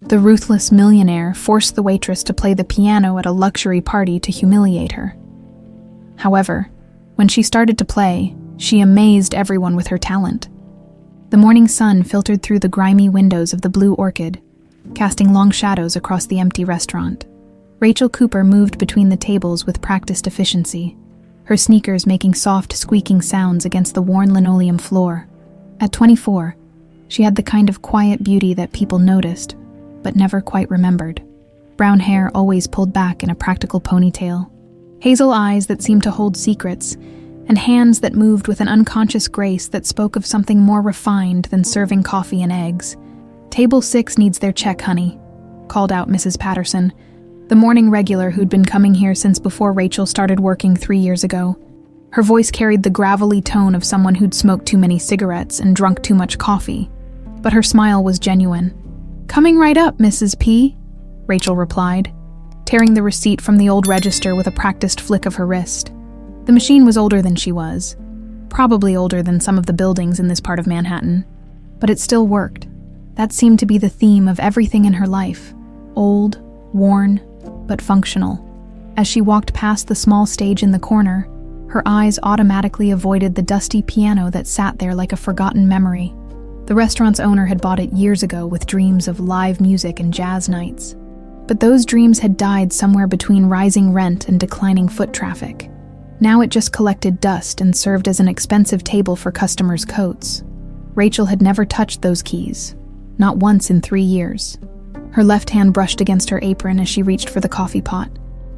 The Ruthless Millionaire forced the waitress to play the piano at a luxury party to humiliate her. However, when she started to play, she amazed everyone with her talent. The morning sun filtered through the grimy windows of the Blue Orchid, casting long shadows across the empty restaurant. Rachel Cooper moved between the tables with practiced efficiency, her sneakers making soft, squeaking sounds against the worn linoleum floor. At 24, she had the kind of quiet beauty that people noticed, but never quite remembered. Brown hair always pulled back in a practical ponytail, hazel eyes that seemed to hold secrets, and hands that moved with an unconscious grace that spoke of something more refined than serving coffee and eggs. "Table 6 needs their check, honey," called out Mrs. Patterson, the morning regular who'd been coming here since before Rachel started working 3 years ago. Her voice carried the gravelly tone of someone who'd smoked too many cigarettes and drunk too much coffee, but her smile was genuine. "Coming right up, Mrs. P," Rachel replied, tearing the receipt from the old register with a practiced flick of her wrist. The machine was older than she was, probably older than some of the buildings in this part of Manhattan, but it still worked. That seemed to be the theme of everything in her life: old, worn, but functional. As she walked past the small stage in the corner, her eyes automatically avoided the dusty piano that sat there like a forgotten memory. The restaurant's owner had bought it years ago with dreams of live music and jazz nights. But those dreams had died somewhere between rising rent and declining foot traffic. Now it just collected dust and served as an expensive table for customers' coats. Rachel had never touched those keys, not once in 3 years. Her left hand brushed against her apron as she reached for the coffee pot,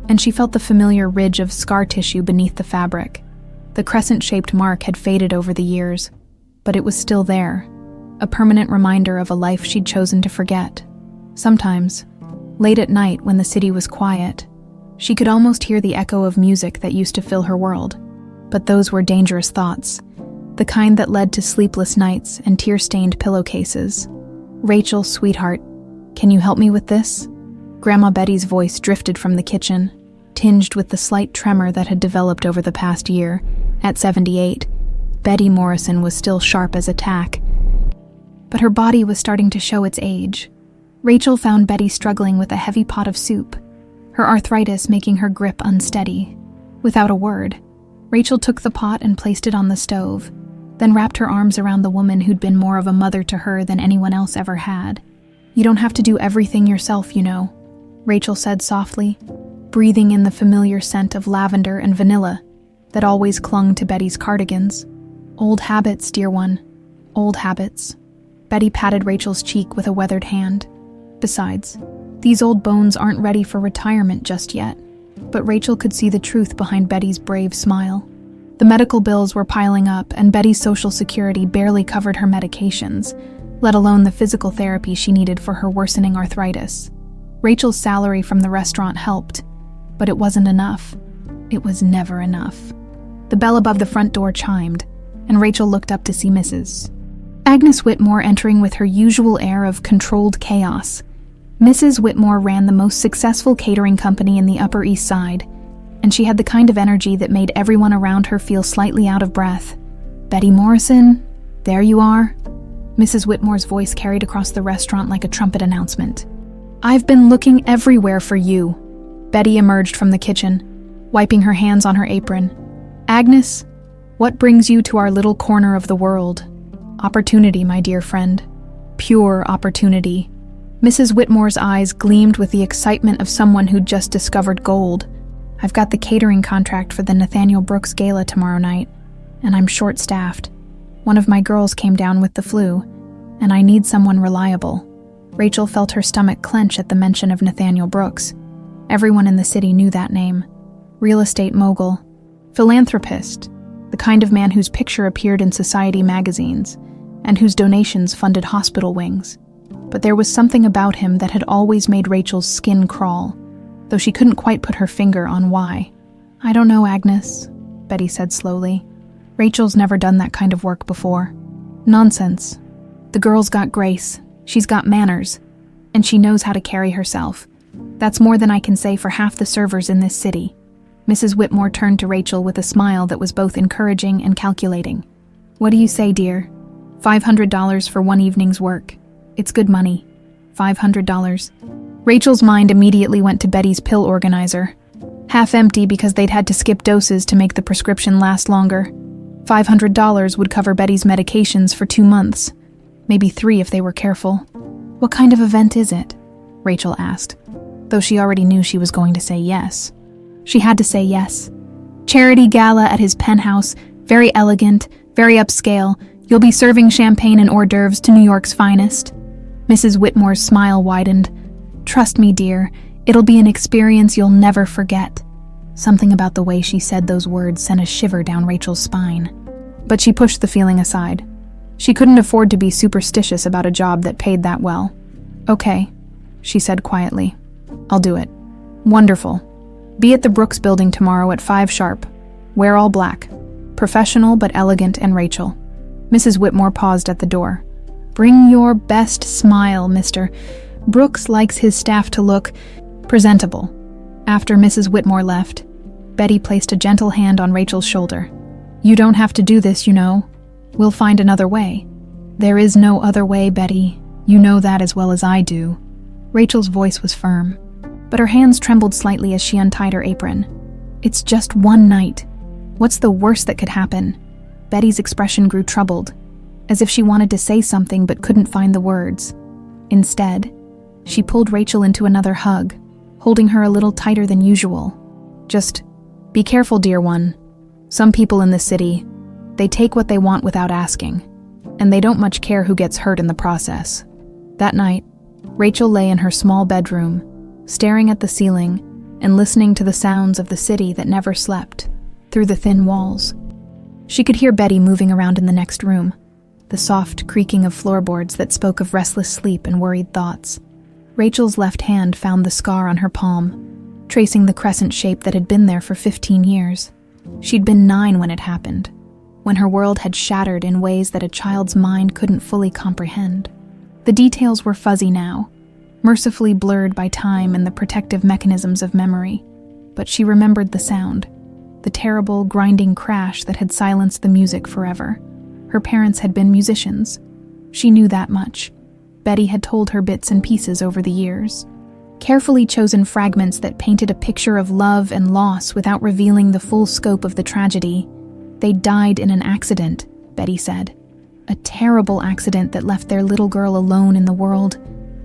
and she felt the familiar ridge of scar tissue beneath the fabric. The crescent-shaped mark had faded over the years, but it was still there, a permanent reminder of a life she'd chosen to forget. Sometimes, late at night when the city was quiet, she could almost hear the echo of music that used to fill her world. But those were dangerous thoughts, the kind that led to sleepless nights and tear-stained pillowcases. "Rachel, sweetheart, can you help me with this?" Grandma Betty's voice drifted from the kitchen, tinged with the slight tremor that had developed over the past year. At 78, Betty Morrison was still sharp as a tack, but her body was starting to show its age. Rachel found Betty struggling with a heavy pot of soup, her arthritis making her grip unsteady. Without a word, Rachel took the pot and placed it on the stove, then wrapped her arms around the woman who'd been more of a mother to her than anyone else ever had. "You don't have to do everything yourself, you know," Rachel said softly, breathing in the familiar scent of lavender and vanilla that always clung to Betty's cardigans. "Old habits, dear one, old habits." Betty patted Rachel's cheek with a weathered hand. "Besides, these old bones aren't ready for retirement just yet." But Rachel could see the truth behind Betty's brave smile. The medical bills were piling up, and Betty's Social Security barely covered her medications, let alone the physical therapy she needed for her worsening arthritis. Rachel's salary from the restaurant helped, but it wasn't enough. It was never enough. The bell above the front door chimed, and Rachel looked up to see Mrs. Agnes Whitmore entering with her usual air of controlled chaos. Mrs. Whitmore ran the most successful catering company in the Upper East Side, and she had the kind of energy that made everyone around her feel slightly out of breath. "Betty Morrison, there you are." Mrs. Whitmore's voice carried across the restaurant like a trumpet announcement. "I've been looking everywhere for you." Betty emerged from the kitchen, wiping her hands on her apron. "Agnes, what brings you to our little corner of the world?" "Opportunity, my dear friend. Pure opportunity." Mrs. Whitmore's eyes gleamed with the excitement of someone who'd just discovered gold. "I've got the catering contract for the Nathaniel Brooks Gala tomorrow night, and I'm short-staffed. One of my girls came down with the flu, and I need someone reliable." Rachel felt her stomach clench at the mention of Nathaniel Brooks. Everyone in the city knew that name. Real estate mogul, philanthropist, the kind of man whose picture appeared in society magazines, and whose donations funded hospital wings. But there was something about him that had always made Rachel's skin crawl, though she couldn't quite put her finger on why. "I don't know, Agnes," Betty said slowly. "Rachel's never done that kind of work before." "Nonsense. The girl's got grace, she's got manners, and she knows how to carry herself. That's more than I can say for half the servers in this city." Mrs. Whitmore turned to Rachel with a smile that was both encouraging and calculating. "What do you say, dear? $500 for one evening's work. It's good money." $500. Rachel's mind immediately went to Betty's pill organizer. Half empty because they'd had to skip doses to make the prescription last longer. $500 would cover Betty's medications for 2 months. Maybe 3 if they were careful. "What kind of event is it?" Rachel asked, though she already knew she was going to say yes. She had to say yes. "Charity gala at his penthouse, very elegant, very upscale. You'll be serving champagne and hors d'oeuvres to New York's finest." Mrs. Whitmore's smile widened. "Trust me, dear, it'll be an experience you'll never forget." Something about the way she said those words sent a shiver down Rachel's spine. But she pushed the feeling aside. She couldn't afford to be superstitious about a job that paid that well. "Okay," she said quietly. "I'll do it." "Wonderful. Be at the Brooks building tomorrow at 5 sharp. Wear all black. Professional but elegant and Rachel." Mrs. Whitmore paused at the door. "Bring your best smile, Mr. Brooks likes his staff to look presentable." After Mrs. Whitmore left, Betty placed a gentle hand on Rachel's shoulder. "You don't have to do this, you know. We'll find another way." "There is no other way, Betty. You know that as well as I do." Rachel's voice was firm, but her hands trembled slightly as she untied her apron. "It's just one night. What's the worst that could happen?" Betty's expression grew troubled, as if she wanted to say something but couldn't find the words. Instead, she pulled Rachel into another hug, holding her a little tighter than usual. "Just be careful, dear one. Some people in this city, they take what they want without asking, and they don't much care who gets hurt in the process." That night, Rachel lay in her small bedroom, staring at the ceiling and listening to the sounds of the city that never slept, through the thin walls. She could hear Betty moving around in the next room, the soft creaking of floorboards that spoke of restless sleep and worried thoughts. Rachel's left hand found the scar on her palm, tracing the crescent shape that had been there for 15 years. She'd been 9 when it happened, when her world had shattered in ways that a child's mind couldn't fully comprehend. The details were fuzzy now, mercifully blurred by time and the protective mechanisms of memory, but she remembered the sound, the terrible, grinding crash that had silenced the music forever. Her parents had been musicians. She knew that much. Betty had told her bits and pieces over the years. Carefully chosen fragments that painted a picture of love and loss without revealing the full scope of the tragedy. "They died in an accident," Betty said. "A terrible accident that left their little girl alone in the world,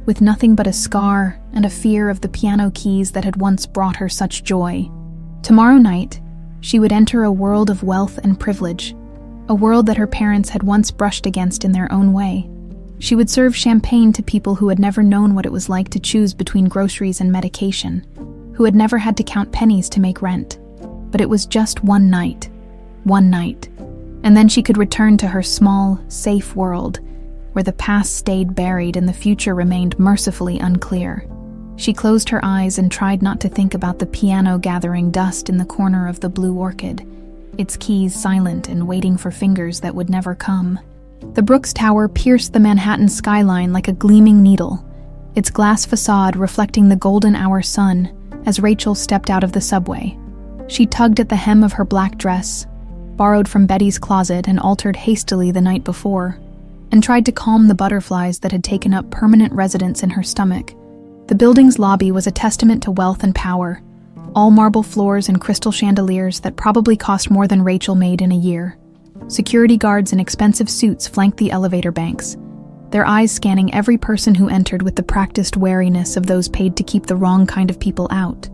with nothing but a scar and a fear of the piano keys that had once brought her such joy." Tomorrow night, she would enter a world of wealth and privilege, a world that her parents had once brushed against in their own way. She would serve champagne to people who had never known what it was like to choose between groceries and medication, who had never had to count pennies to make rent. But it was just one night, and then she could return to her small, safe world, where the past stayed buried and the future remained mercifully unclear. She closed her eyes and tried not to think about the piano gathering dust in the corner of the Blue Orchid, its keys silent and waiting for fingers that would never come. The Brooks Tower pierced the Manhattan skyline like a gleaming needle, its glass facade reflecting the golden hour sun as Rachel stepped out of the subway. She tugged at the hem of her black dress, borrowed from Betty's closet and altered hastily the night before, and tried to calm the butterflies that had taken up permanent residence in her stomach. The building's lobby was a testament to wealth and power, all marble floors and crystal chandeliers that probably cost more than Rachel made in a year. Security guards in expensive suits flanked the elevator banks, their eyes scanning every person who entered with the practiced wariness of those paid to keep the wrong kind of people out.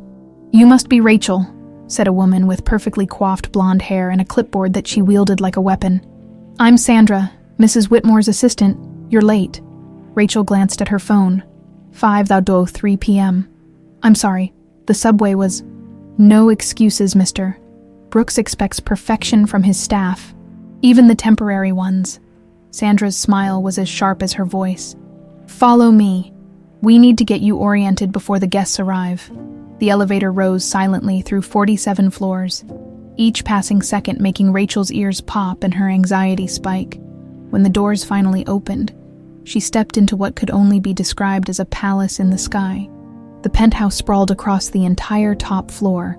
"You must be Rachel," said a woman with perfectly coiffed blonde hair and a clipboard that she wielded like a weapon. "I'm Sandra, Mrs. Whitmore's assistant. You're late." Rachel glanced at her phone. 5:03 p.m. "I'm sorry, the subway was—" "No excuses, mister. Brooks expects perfection from his staff, even the temporary ones." Sandra's smile was as sharp as her voice. "Follow me. We need to get you oriented before the guests arrive." The elevator rose silently through 47 floors, each passing second making Rachel's ears pop and her anxiety spike. When the doors finally opened, she stepped into what could only be described as a palace in the sky. The penthouse sprawled across the entire top floor,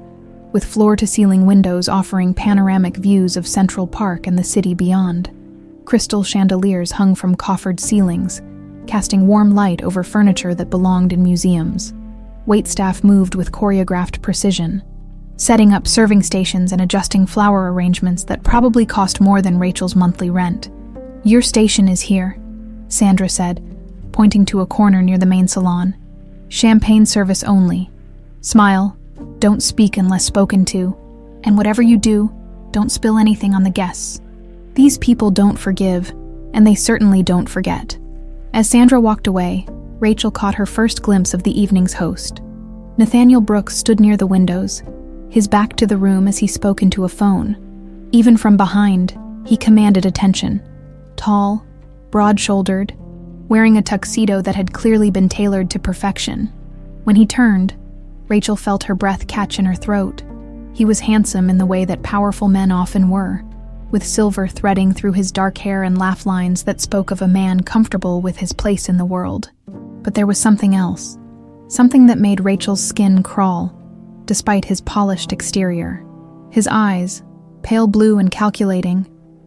with floor-to-ceiling windows offering panoramic views of Central Park and the city beyond. Crystal chandeliers hung from coffered ceilings, casting warm light over furniture that belonged in museums. Waitstaff moved with choreographed precision, setting up serving stations and adjusting flower arrangements that probably cost more than Rachel's monthly rent. "Your station is here," Sandra said, pointing to a corner near the main salon. "Champagne service only. Smile, don't speak unless spoken to, and whatever you do, don't spill anything on the guests." These people don't forgive, and they certainly don't forget. As Sandra walked away, Rachel caught her first glimpse of the evening's host. Nathaniel Brooks stood near the windows, his back to the room as he spoke into a phone. Even from behind, he commanded attention. Tall, broad-shouldered, wearing a tuxedo that had clearly been tailored to perfection. When he turned, Rachel felt her breath catch in her throat. He was handsome in the way that powerful men often were, with silver threading through his dark hair and laugh lines that spoke of a man comfortable with his place in the world. But there was something else, something that made Rachel's skin crawl, despite his polished exterior. His eyes, pale blue and calculating,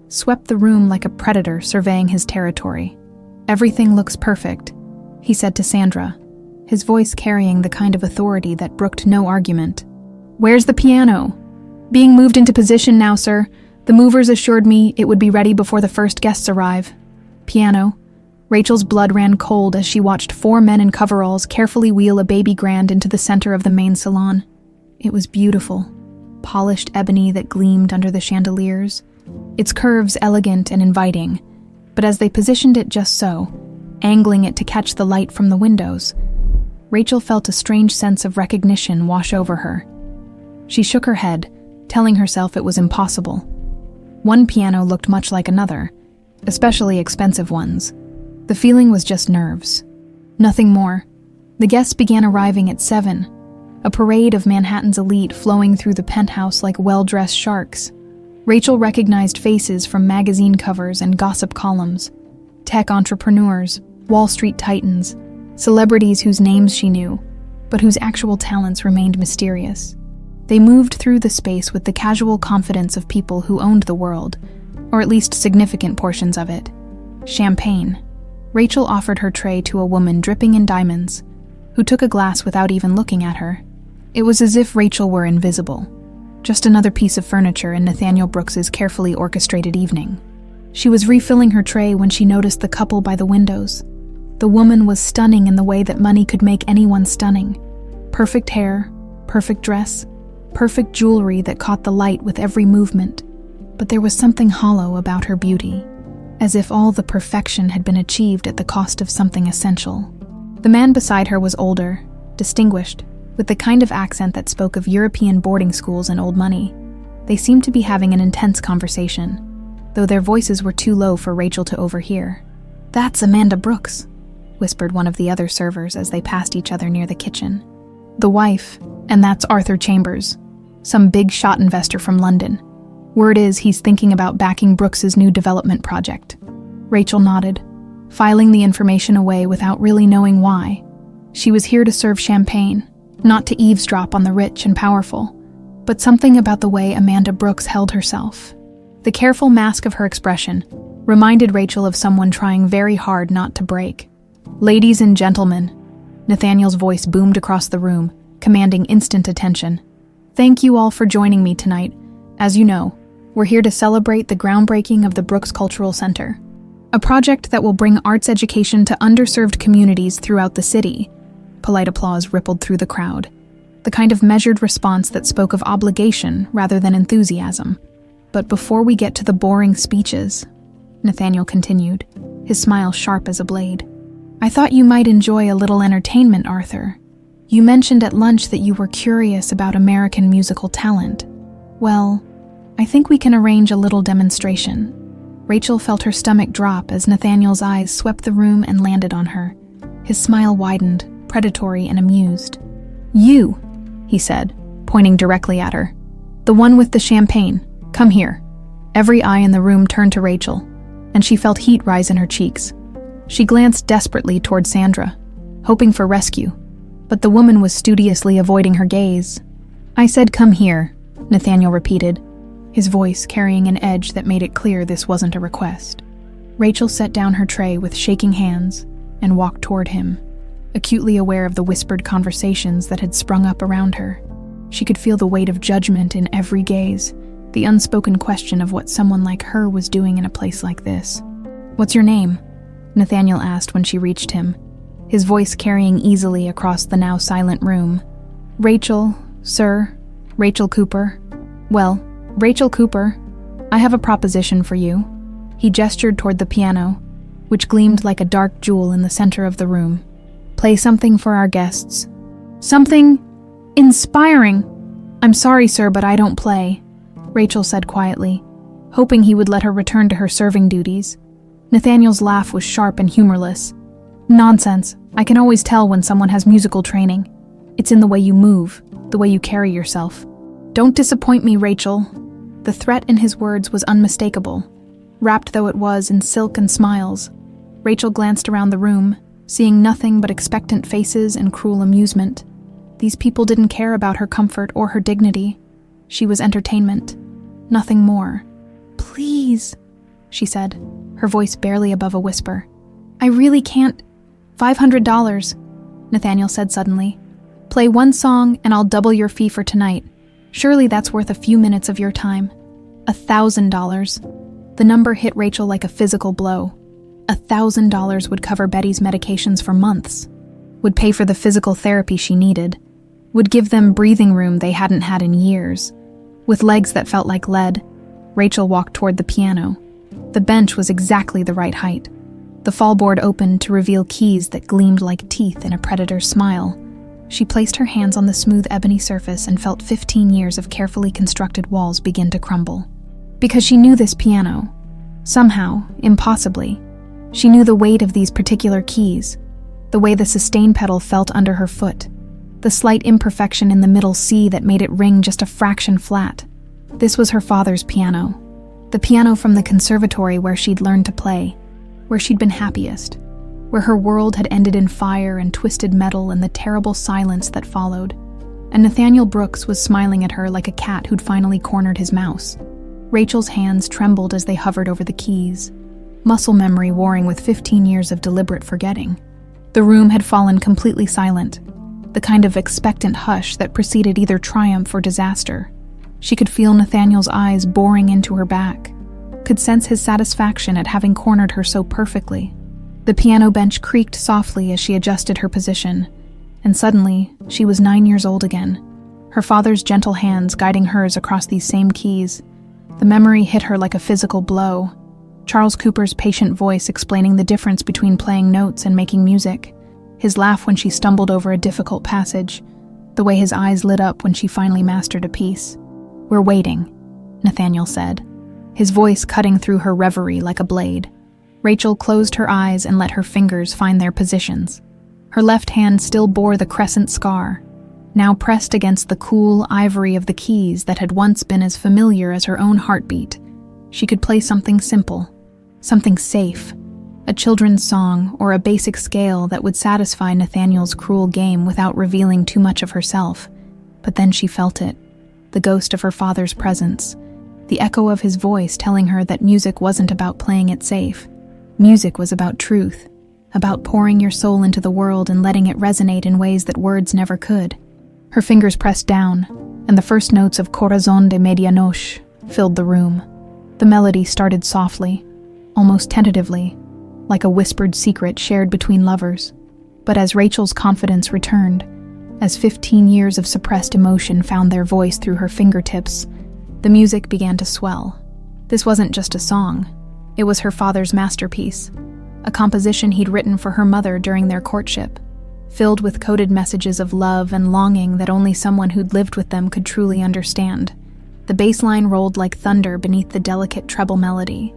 swept the room like a predator surveying his territory. "Everything looks perfect," he said to Sandra, his voice carrying the kind of authority that brooked no argument. "Where's the piano?" "Being moved into position now, sir. The movers assured me it would be ready before the first guests arrive." Piano. Rachel's blood ran cold as she watched 4 men in coveralls carefully wheel a baby grand into the center of the main salon. It was beautiful, polished ebony that gleamed under the chandeliers, its curves elegant and inviting. But as they positioned it just so, angling it to catch the light from the windows, Rachel felt a strange sense of recognition wash over her. She shook her head, telling herself it was impossible. One piano looked much like another, especially expensive ones. The feeling was just nerves. Nothing more. The guests began arriving at 7, a parade of Manhattan's elite flowing through the penthouse like well-dressed sharks. Rachel recognized faces from magazine covers and gossip columns, tech entrepreneurs, Wall Street titans, celebrities whose names she knew, but whose actual talents remained mysterious. They moved through the space with the casual confidence of people who owned the world, or at least significant portions of it. Champagne. Rachel offered her tray to a woman dripping in diamonds, who took a glass without even looking at her. It was as if Rachel were invisible, just another piece of furniture in Nathaniel Brooks's carefully orchestrated evening. She was refilling her tray when she noticed the couple by the windows. The woman was stunning in the way that money could make anyone stunning. Perfect hair, perfect dress, perfect jewelry that caught the light with every movement. But there was something hollow about her beauty, as if all the perfection had been achieved at the cost of something essential. The man beside her was older, distinguished, with the kind of accent that spoke of European boarding schools and old money. They seemed to be having an intense conversation, though their voices were too low for Rachel to overhear. "That's Amanda Brooks," whispered one of the other servers as they passed each other near the kitchen. "The wife, and that's Arthur Chambers, some big shot investor from London. Word is he's thinking about backing Brooks's new development project." Rachel nodded, filing the information away without really knowing why. She was here to serve champagne, not to eavesdrop on the rich and powerful, but something about the way Amanda Brooks held herself. The careful mask of her expression reminded Rachel of someone trying very hard not to break. "Ladies and gentlemen," Nathaniel's voice boomed across the room, commanding instant attention. "Thank you all for joining me tonight. As you know, we're here to celebrate the groundbreaking of the Brooks Cultural Center, a project that will bring arts education to underserved communities throughout the city." Polite applause rippled through the crowd, the kind of measured response that spoke of obligation rather than enthusiasm. "But before we get to the boring speeches," Nathaniel continued, his smile sharp as a blade, "I thought you might enjoy a little entertainment, Arthur. You mentioned at lunch that you were curious about American musical talent. Well, I think we can arrange a little demonstration." Rachel felt her stomach drop as Nathaniel's eyes swept the room and landed on her. His smile widened, predatory and amused. "You," he said, pointing directly at her. "The one with the champagne. Come here." Every eye in the room turned to Rachel, and she felt heat rise in her cheeks. She glanced desperately toward Sandra, hoping for rescue, but the woman was studiously avoiding her gaze. "I said come here," Nathaniel repeated, his voice carrying an edge that made it clear this wasn't a request. Rachel set down her tray with shaking hands, and walked toward him, acutely aware of the whispered conversations that had sprung up around her. She could feel the weight of judgment in every gaze, the unspoken question of what someone like her was doing in a place like this. "What's your name?" Nathaniel asked when she reached him, his voice carrying easily across the now silent room. "Rachel, sir. Rachel Cooper." "Well, Rachel Cooper, I have a proposition for you." He gestured toward the piano, which gleamed like a dark jewel in the center of the room. "Play something for our guests. Something inspiring." "I'm sorry, sir, but I don't play," Rachel said quietly, hoping he would let her return to her serving duties. Nathaniel's laugh was sharp and humorless. "Nonsense. I can always tell when someone has musical training. It's in the way you move, the way you carry yourself." "Don't disappoint me, Rachel." The threat in his words was unmistakable, wrapped though it was in silk and smiles. Rachel glanced around the room, seeing nothing but expectant faces and cruel amusement. These people didn't care about her comfort or her dignity. She was entertainment, nothing more. "Please," she said, her voice barely above a whisper. "I really can't." $500, Nathaniel said suddenly. "Play one song and I'll double your fee for tonight. Surely that's worth a few minutes of your time." $1,000. The number hit Rachel like a physical blow. $1,000 would cover Betty's medications for months, would pay for the physical therapy she needed, would give them breathing room they hadn't had in years. With legs that felt like lead, Rachel walked toward the piano. The bench was exactly the right height. The fallboard opened to reveal keys that gleamed like teeth in a predator's smile. She placed her hands on the smooth ebony surface and felt 15 years of carefully constructed walls begin to crumble. Because she knew this piano. Somehow, impossibly, she knew the weight of these particular keys, the way the sustain pedal felt under her foot, the slight imperfection in the middle C that made it ring just a fraction flat. This was her father's piano, the piano from the conservatory where she'd learned to play, where she'd been happiest, where her world had ended in fire and twisted metal and the terrible silence that followed. And Nathaniel Brooks was smiling at her like a cat who'd finally cornered his mouse. Rachel's hands trembled as they hovered over the keys, muscle memory warring with 15 years of deliberate forgetting. The room had fallen completely silent, the kind of expectant hush that preceded either triumph or disaster. She could feel Nathaniel's eyes boring into her back, could sense his satisfaction at having cornered her so perfectly. The piano bench creaked softly as she adjusted her position, and suddenly she was 9 years old again, her father's gentle hands guiding hers across these same keys. The memory hit her like a physical blow. Charles Cooper's patient voice explaining the difference between playing notes and making music, his laugh when she stumbled over a difficult passage, the way his eyes lit up when she finally mastered a piece. "We're waiting," Nathaniel said, his voice cutting through her reverie like a blade. Rachel closed her eyes and let her fingers find their positions. Her left hand still bore the crescent scar, now pressed against the cool ivory of the keys that had once been as familiar as her own heartbeat. She could play something simple, something safe, a children's song or a basic scale that would satisfy Nathaniel's cruel game without revealing too much of herself. But then she felt it, the ghost of her father's presence, the echo of his voice telling her that music wasn't about playing it safe. Music was about truth, about pouring your soul into the world and letting it resonate in ways that words never could. Her fingers pressed down, and the first notes of Corazón de Medianoche filled the room. The melody started softly, almost tentatively, like a whispered secret shared between lovers. But as Rachel's confidence returned, as 15 years of suppressed emotion found their voice through her fingertips, the music began to swell. This wasn't just a song. It was her father's masterpiece, a composition he'd written for her mother during their courtship, filled with coded messages of love and longing that only someone who'd lived with them could truly understand. The bass line rolled like thunder beneath the delicate treble melody,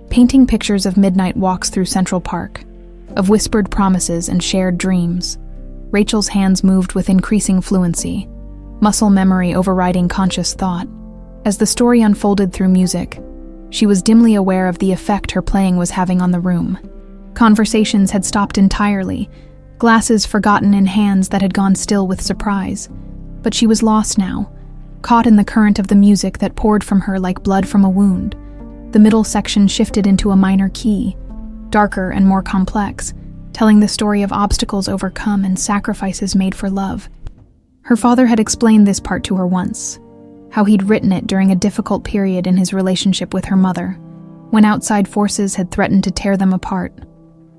painting pictures of midnight walks through Central Park, of whispered promises and shared dreams. Rachel's hands moved with increasing fluency, muscle memory overriding conscious thought. As the story unfolded through music, she was dimly aware of the effect her playing was having on the room. Conversations had stopped entirely, glasses forgotten in hands that had gone still with surprise. But she was lost now, caught in the current of the music that poured from her like blood from a wound. The middle section shifted into a minor key, darker and more complex, telling the story of obstacles overcome and sacrifices made for love. Her father had explained this part to her once, how he'd written it during a difficult period in his relationship with her mother, when outside forces had threatened to tear them apart.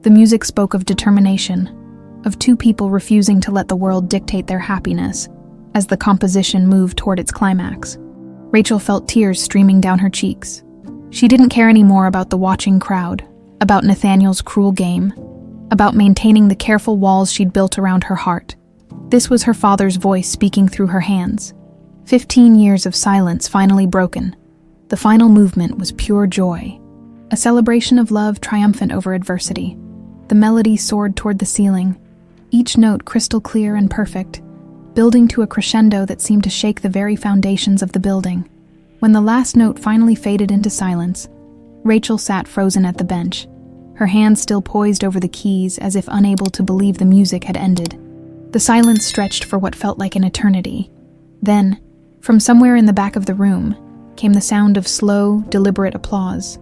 The music spoke of determination, of two people refusing to let the world dictate their happiness, as the composition moved toward its climax. Rachel felt tears streaming down her cheeks. She didn't care anymore about the watching crowd, about Nathaniel's cruel game, about maintaining the careful walls she'd built around her heart. This was her father's voice speaking through her hands. 15 years of silence finally broken. The final movement was pure joy, a celebration of love triumphant over adversity. The melody soared toward the ceiling, each note crystal clear and perfect, building to a crescendo that seemed to shake the very foundations of the building. When the last note finally faded into silence, Rachel sat frozen at the bench, her hands still poised over the keys as if unable to believe the music had ended. The silence stretched for what felt like an eternity. Then, from somewhere in the back of the room, came the sound of slow, deliberate applause.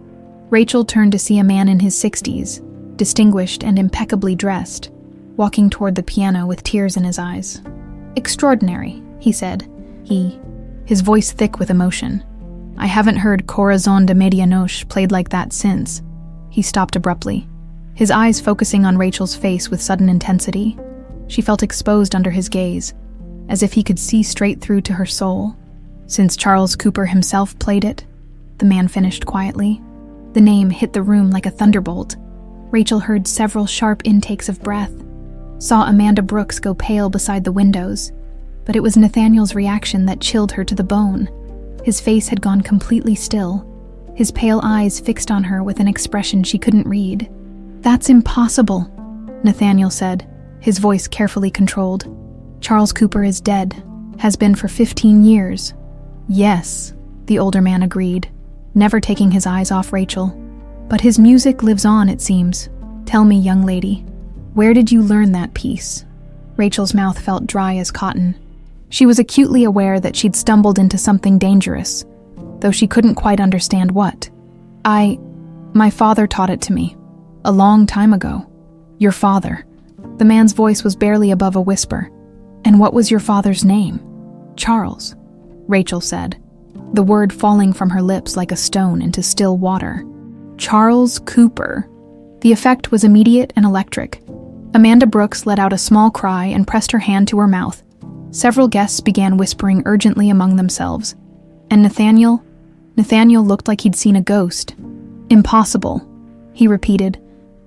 Rachel turned to see a man in his 60s, distinguished and impeccably dressed, walking toward the piano with tears in his eyes. "Extraordinary," he said. His voice thick with emotion. "I haven't heard Corazon de Medianoche played like that since." He stopped abruptly, his eyes focusing on Rachel's face with sudden intensity. She felt exposed under his gaze, as if he could see straight through to her soul. "Since Charles Cooper himself played it," the man finished quietly. The name hit the room like a thunderbolt. Rachel heard several sharp intakes of breath, saw Amanda Brooks go pale beside the windows, but it was Nathaniel's reaction that chilled her to the bone. His face had gone completely still, his pale eyes fixed on her with an expression she couldn't read. "That's impossible," Nathaniel said, his voice carefully controlled. "Charles Cooper is dead, has been for 15 years. "Yes," the older man agreed, never taking his eyes off Rachel. "But his music lives on, it seems. Tell me, young lady, where did you learn that piece?" Rachel's mouth felt dry as cotton. She was acutely aware that she'd stumbled into something dangerous, though she couldn't quite understand what. My father taught it to me, a long time ago." "Your father?" The man's voice was barely above a whisper. "And what was your father's name?" "Charles," Rachel said, the word falling from her lips like a stone into still water. "Charles Cooper." The effect was immediate and electric. Amanda Brooks let out a small cry and pressed her hand to her mouth. Several guests began whispering urgently among themselves. And Nathaniel looked like he'd seen a ghost. "Impossible," he repeated,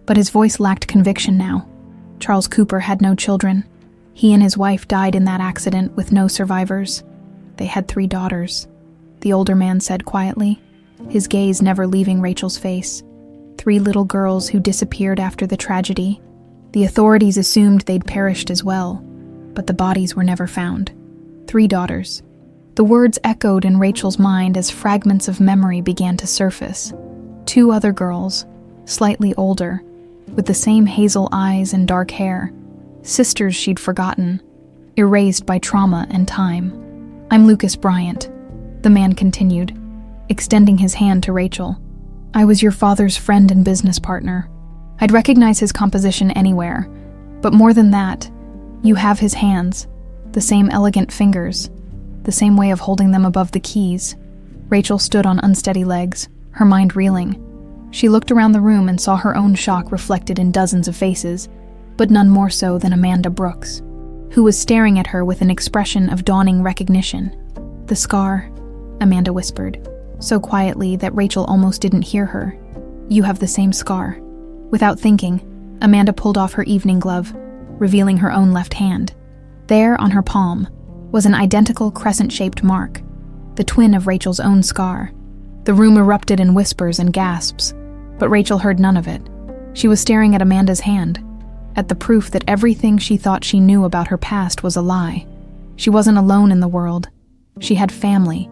but his voice lacked conviction now. Charles Cooper had no children. He and his wife died in that accident with no survivors. They had 3 daughters, the older man said quietly, his gaze never leaving Rachel's face. 3 little girls who disappeared after the tragedy. The authorities assumed they'd perished as well, but the bodies were never found. 3 daughters. The words echoed in Rachel's mind as fragments of memory began to surface. 2 other girls, slightly older, with the same hazel eyes and dark hair. Sisters she'd forgotten, erased by trauma and time. "I'm Lucas Bryant," the man continued, extending his hand to Rachel. "I was your father's friend and business partner. I'd recognize his composition anywhere, but more than that, you have his hands, the same elegant fingers, the same way of holding them above the keys." Rachel stood on unsteady legs, her mind reeling. She looked around the room and saw her own shock reflected in dozens of faces, but none more so than Amanda Brooks, who was staring at her with an expression of dawning recognition. "The scar," Amanda whispered, so quietly that Rachel almost didn't hear her. "You have the same scar." Without thinking, Amanda pulled off her evening glove, revealing her own left hand. There, on her palm, was an identical crescent-shaped mark, the twin of Rachel's own scar. The room erupted in whispers and gasps, but Rachel heard none of it. She was staring at Amanda's hand, at the proof that everything she thought she knew about her past was a lie. She wasn't alone in the world. She had family,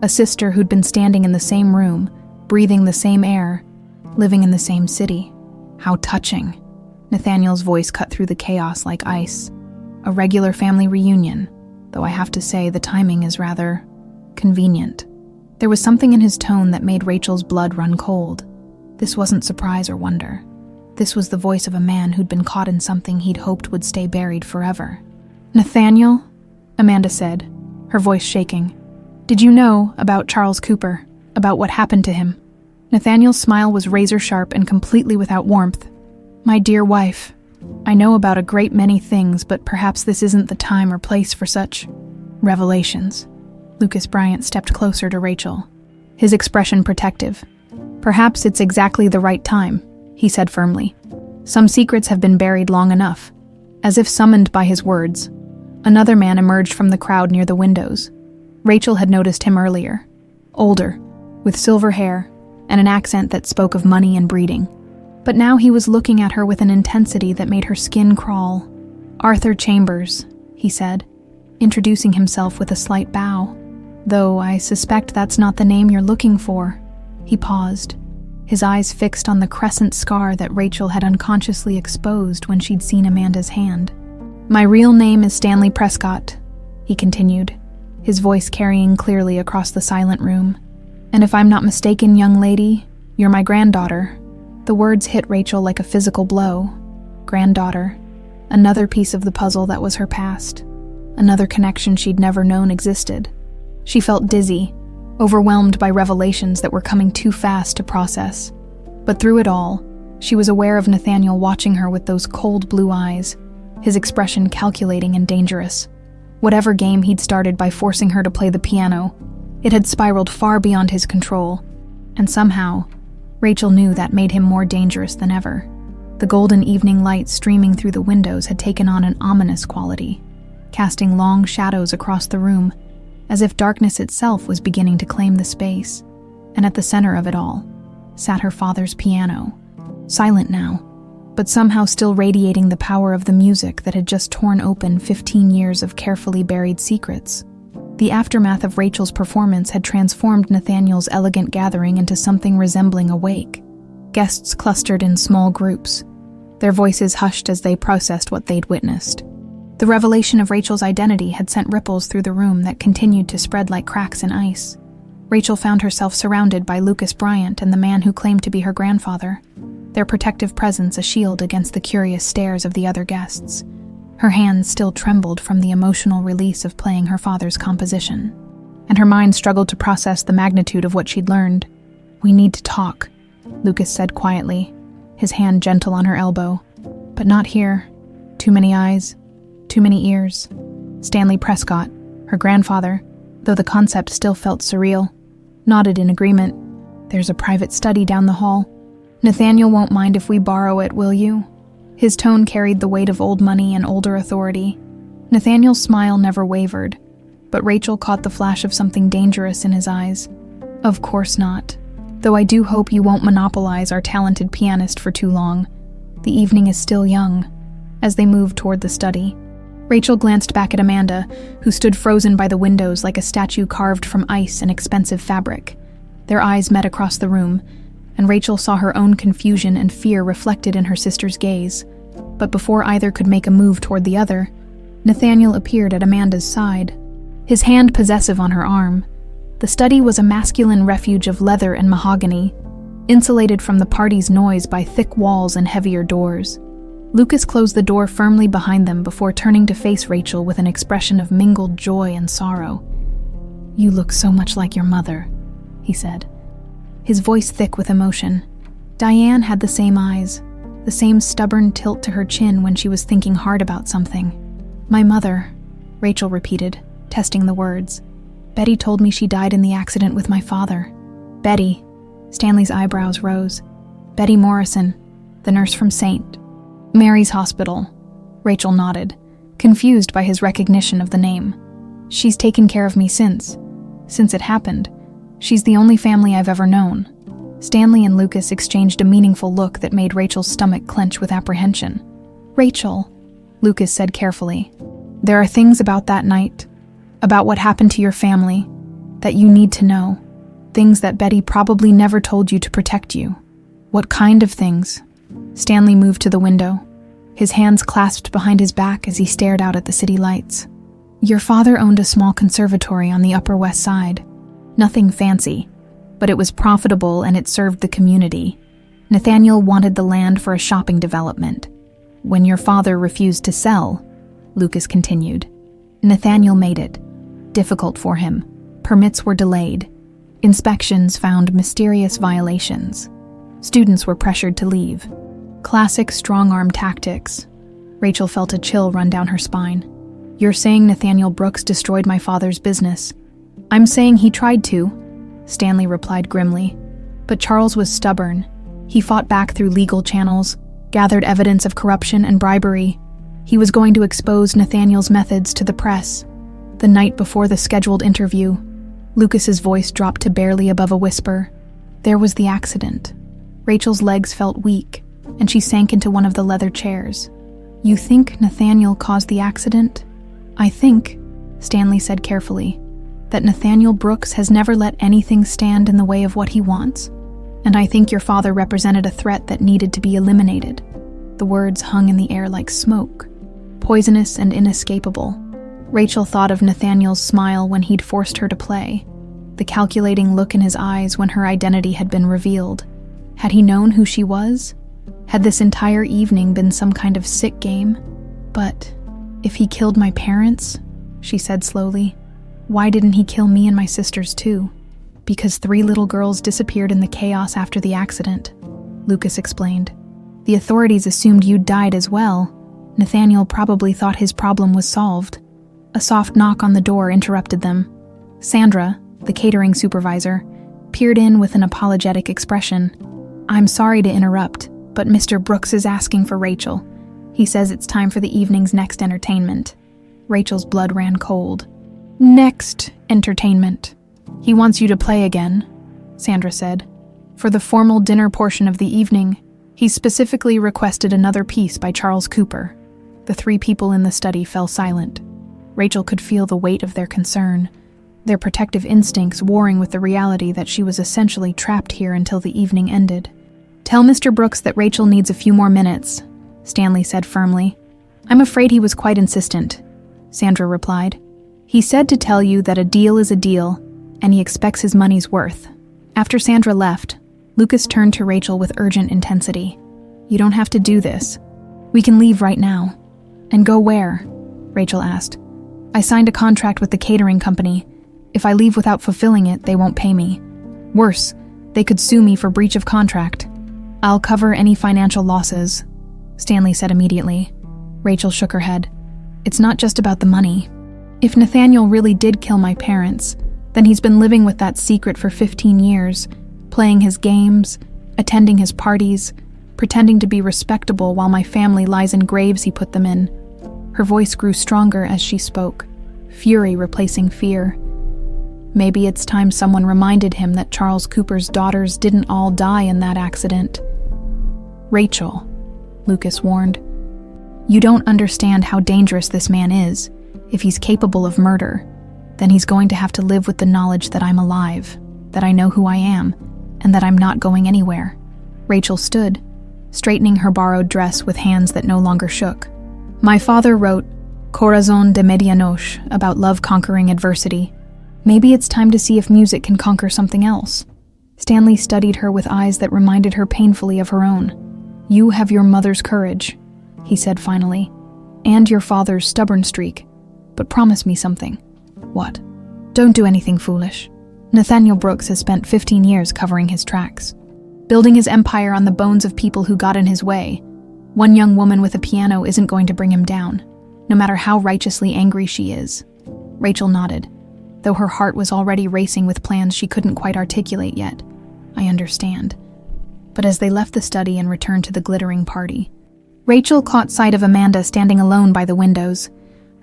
a sister who'd been standing in the same room, breathing the same air, living in the same city. How touching. Nathaniel's voice cut through the chaos like ice. A regular family reunion, though I have to say the timing is rather convenient. There was something in his tone that made Rachel's blood run cold. This wasn't surprise or wonder. This was the voice of a man who'd been caught in something he'd hoped would stay buried forever. "Nathaniel," Amanda said, her voice shaking. "Did you know about Charles Cooper, about what happened to him?" Nathaniel's smile was razor-sharp and completely without warmth. "My dear wife, I know about a great many things, but perhaps this isn't the time or place for such revelations." Lucas Bryant stepped closer to Rachel, his expression protective. "Perhaps it's exactly the right time," he said firmly. "Some secrets have been buried long enough." As if summoned by his words, another man emerged from the crowd near the windows. Rachel had noticed him earlier. Older, with silver hair, and an accent that spoke of money and breeding. But now he was looking at her with an intensity that made her skin crawl. "Arthur Chambers," he said, introducing himself with a slight bow. "Though I suspect that's not the name you're looking for." He paused, his eyes fixed on the crescent scar that Rachel had unconsciously exposed when she'd seen Amanda's hand. "My real name is Stanley Prescott," he continued, his voice carrying clearly across the silent room. "And if I'm not mistaken, young lady, you're my granddaughter." The words hit Rachel like a physical blow. Granddaughter. Another piece of the puzzle that was her past. Another connection she'd never known existed. She felt dizzy, overwhelmed by revelations that were coming too fast to process. But through it all, she was aware of Nathaniel watching her with those cold blue eyes, his expression calculating and dangerous. Whatever game he'd started by forcing her to play the piano, it had spiraled far beyond his control, and somehow, Rachel knew that made him more dangerous than ever. The golden evening light streaming through the windows had taken on an ominous quality, casting long shadows across the room, as if darkness itself was beginning to claim the space. And at the center of it all sat her father's piano, silent now, but somehow still radiating the power of the music that had just torn open 15 years of carefully buried secrets. The aftermath of Rachel's performance had transformed Nathaniel's elegant gathering into something resembling a wake. Guests clustered in small groups, their voices hushed as they processed what they'd witnessed. The revelation of Rachel's identity had sent ripples through the room that continued to spread like cracks in ice. Rachel found herself surrounded by Lucas Bryant and the man who claimed to be her grandfather, their protective presence a shield against the curious stares of the other guests. Her hands still trembled from the emotional release of playing her father's composition, and her mind struggled to process the magnitude of what she'd learned. "We need to talk," Lucas said quietly, his hand gentle on her elbow. "But not here. Too many eyes, too many ears." Stanley Prescott, her grandfather, though the concept still felt surreal, nodded in agreement. "There's a private study down the hall. Nathaniel won't mind if we borrow it, will you?" His tone carried the weight of old money and older authority. Nathaniel's smile never wavered, but Rachel caught the flash of something dangerous in his eyes. "Of course not. Though I do hope you won't monopolize our talented pianist for too long. The evening is still young." As they moved toward the study, Rachel glanced back at Amanda, who stood frozen by the windows like a statue carved from ice and expensive fabric. Their eyes met across the room, and Rachel saw her own confusion and fear reflected in her sister's gaze. But before either could make a move toward the other, Nathaniel appeared at Amanda's side, his hand possessive on her arm. The study was a masculine refuge of leather and mahogany, insulated from the party's noise by thick walls and heavier doors. Lucas closed the door firmly behind them before turning to face Rachel with an expression of mingled joy and sorrow. "You look so much like your mother," he said, his voice thick with emotion. Diane had the same eyes, the same stubborn tilt to her chin when she was thinking hard about something. "My mother," Rachel repeated, testing the words. "Betty told me she died in the accident with my father." "Betty," Stanley's eyebrows rose. "Betty Morrison, the nurse from St. Mary's Hospital." Rachel nodded, confused by his recognition of the name. "She's taken care of me since it happened. She's the only family I've ever known." Stanley and Lucas exchanged a meaningful look that made Rachel's stomach clench with apprehension. "Rachel," Lucas said carefully, "there are things about that night, about what happened to your family, that you need to know. Things that Betty probably never told you to protect you." "What kind of things?" Stanley moved to the window, his hands clasped behind his back as he stared out at the city lights. "Your father owned a small conservatory on the Upper West Side. Nothing fancy, but it was profitable and it served the community. Nathaniel wanted the land for a shopping development. When your father refused to sell, Lucas continued, Nathaniel made it difficult for him. Permits were delayed. Inspections found mysterious violations. Students were pressured to leave. Classic strong-arm tactics. Rachel felt a chill run down her spine. You're saying Nathaniel Brooks destroyed my father's business. I'm saying he tried to, Stanley replied grimly. But Charles was stubborn. He fought back through legal channels, gathered evidence of corruption and bribery. He was going to expose Nathaniel's methods to the press. The night before the scheduled interview, Lucas's voice dropped to barely above a whisper. There was the accident. Rachel's legs felt weak, and she sank into one of the leather chairs. You think Nathaniel caused the accident? I think, Stanley said carefully, that Nathaniel Brooks has never let anything stand in the way of what he wants. And I think your father represented a threat that needed to be eliminated. The words hung in the air like smoke, poisonous and inescapable. Rachel thought of Nathaniel's smile when he'd forced her to play, the calculating look in his eyes when her identity had been revealed. Had he known who she was? Had this entire evening been some kind of sick game? But if he killed my parents, she said slowly, why didn't he kill me and my sisters too? Because 3 little girls disappeared in the chaos after the accident, Lucas explained. The authorities assumed you'd died as well. Nathaniel probably thought his problem was solved. A soft knock on the door interrupted them. Sandra, the catering supervisor, peered in with an apologetic expression. I'm sorry to interrupt, but Mr. Brooks is asking for Rachel. He says it's time for the evening's next entertainment. Rachel's blood ran cold. Next entertainment. He wants you to play again, Sandra said. For the formal dinner portion of the evening, he specifically requested another piece by Charles Cooper. The 3 people in the study fell silent. Rachel could feel the weight of their concern, their protective instincts warring with the reality that she was essentially trapped here until the evening ended. Tell Mr. Brooks that Rachel needs a few more minutes, Stanley said firmly. I'm afraid he was quite insistent, Sandra replied. He said to tell you that a deal is a deal, and he expects his money's worth. After Sandra left, Lucas turned to Rachel with urgent intensity. You don't have to do this. We can leave right now. And go where? Rachel asked. I signed a contract with the catering company. If I leave without fulfilling it, they won't pay me. Worse, they could sue me for breach of contract. I'll cover any financial losses, Stanley said immediately. Rachel shook her head. It's not just about the money. If Nathaniel really did kill my parents, then he's been living with that secret for 15 years, playing his games, attending his parties, pretending to be respectable while my family lies in graves he put them in. Her voice grew stronger as she spoke, fury replacing fear. Maybe it's time someone reminded him that Charles Cooper's daughters didn't all die in that accident. Rachel, Lucas warned. You don't understand how dangerous this man is. If he's capable of murder, then he's going to have to live with the knowledge that I'm alive, that I know who I am, and that I'm not going anywhere. Rachel stood, straightening her borrowed dress with hands that no longer shook. My father wrote Corazon de Medianoche about love conquering adversity. Maybe it's time to see if music can conquer something else. Stanley studied her with eyes that reminded her painfully of her own. You have your mother's courage, he said finally, and your father's stubborn streak. But promise me something. What? Don't do anything foolish. Nathaniel Brooks has spent 15 years covering his tracks, building his empire on the bones of people who got in his way. One young woman with a piano isn't going to bring him down, no matter how righteously angry she is. Rachel nodded, though her heart was already racing with plans she couldn't quite articulate yet. I understand. But as they left the study and returned to the glittering party, Rachel caught sight of Amanda standing alone by the windows,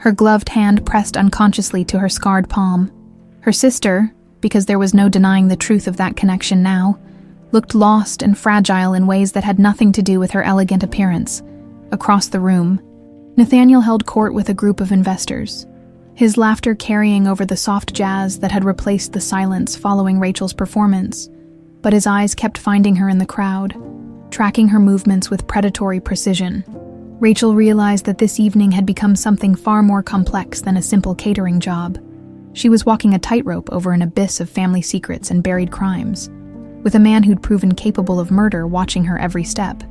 her gloved hand pressed unconsciously to her scarred palm. Her sister, because there was no denying the truth of that connection now, looked lost and fragile in ways that had nothing to do with her elegant appearance. Across the room, Nathaniel held court with a group of investors, his laughter carrying over the soft jazz that had replaced the silence following Rachel's performance. But his eyes kept finding her in the crowd, tracking her movements with predatory precision. Rachel realized that this evening had become something far more complex than a simple catering job. She was walking a tightrope over an abyss of family secrets and buried crimes. with a man who'd proven capable of murder watching her every step.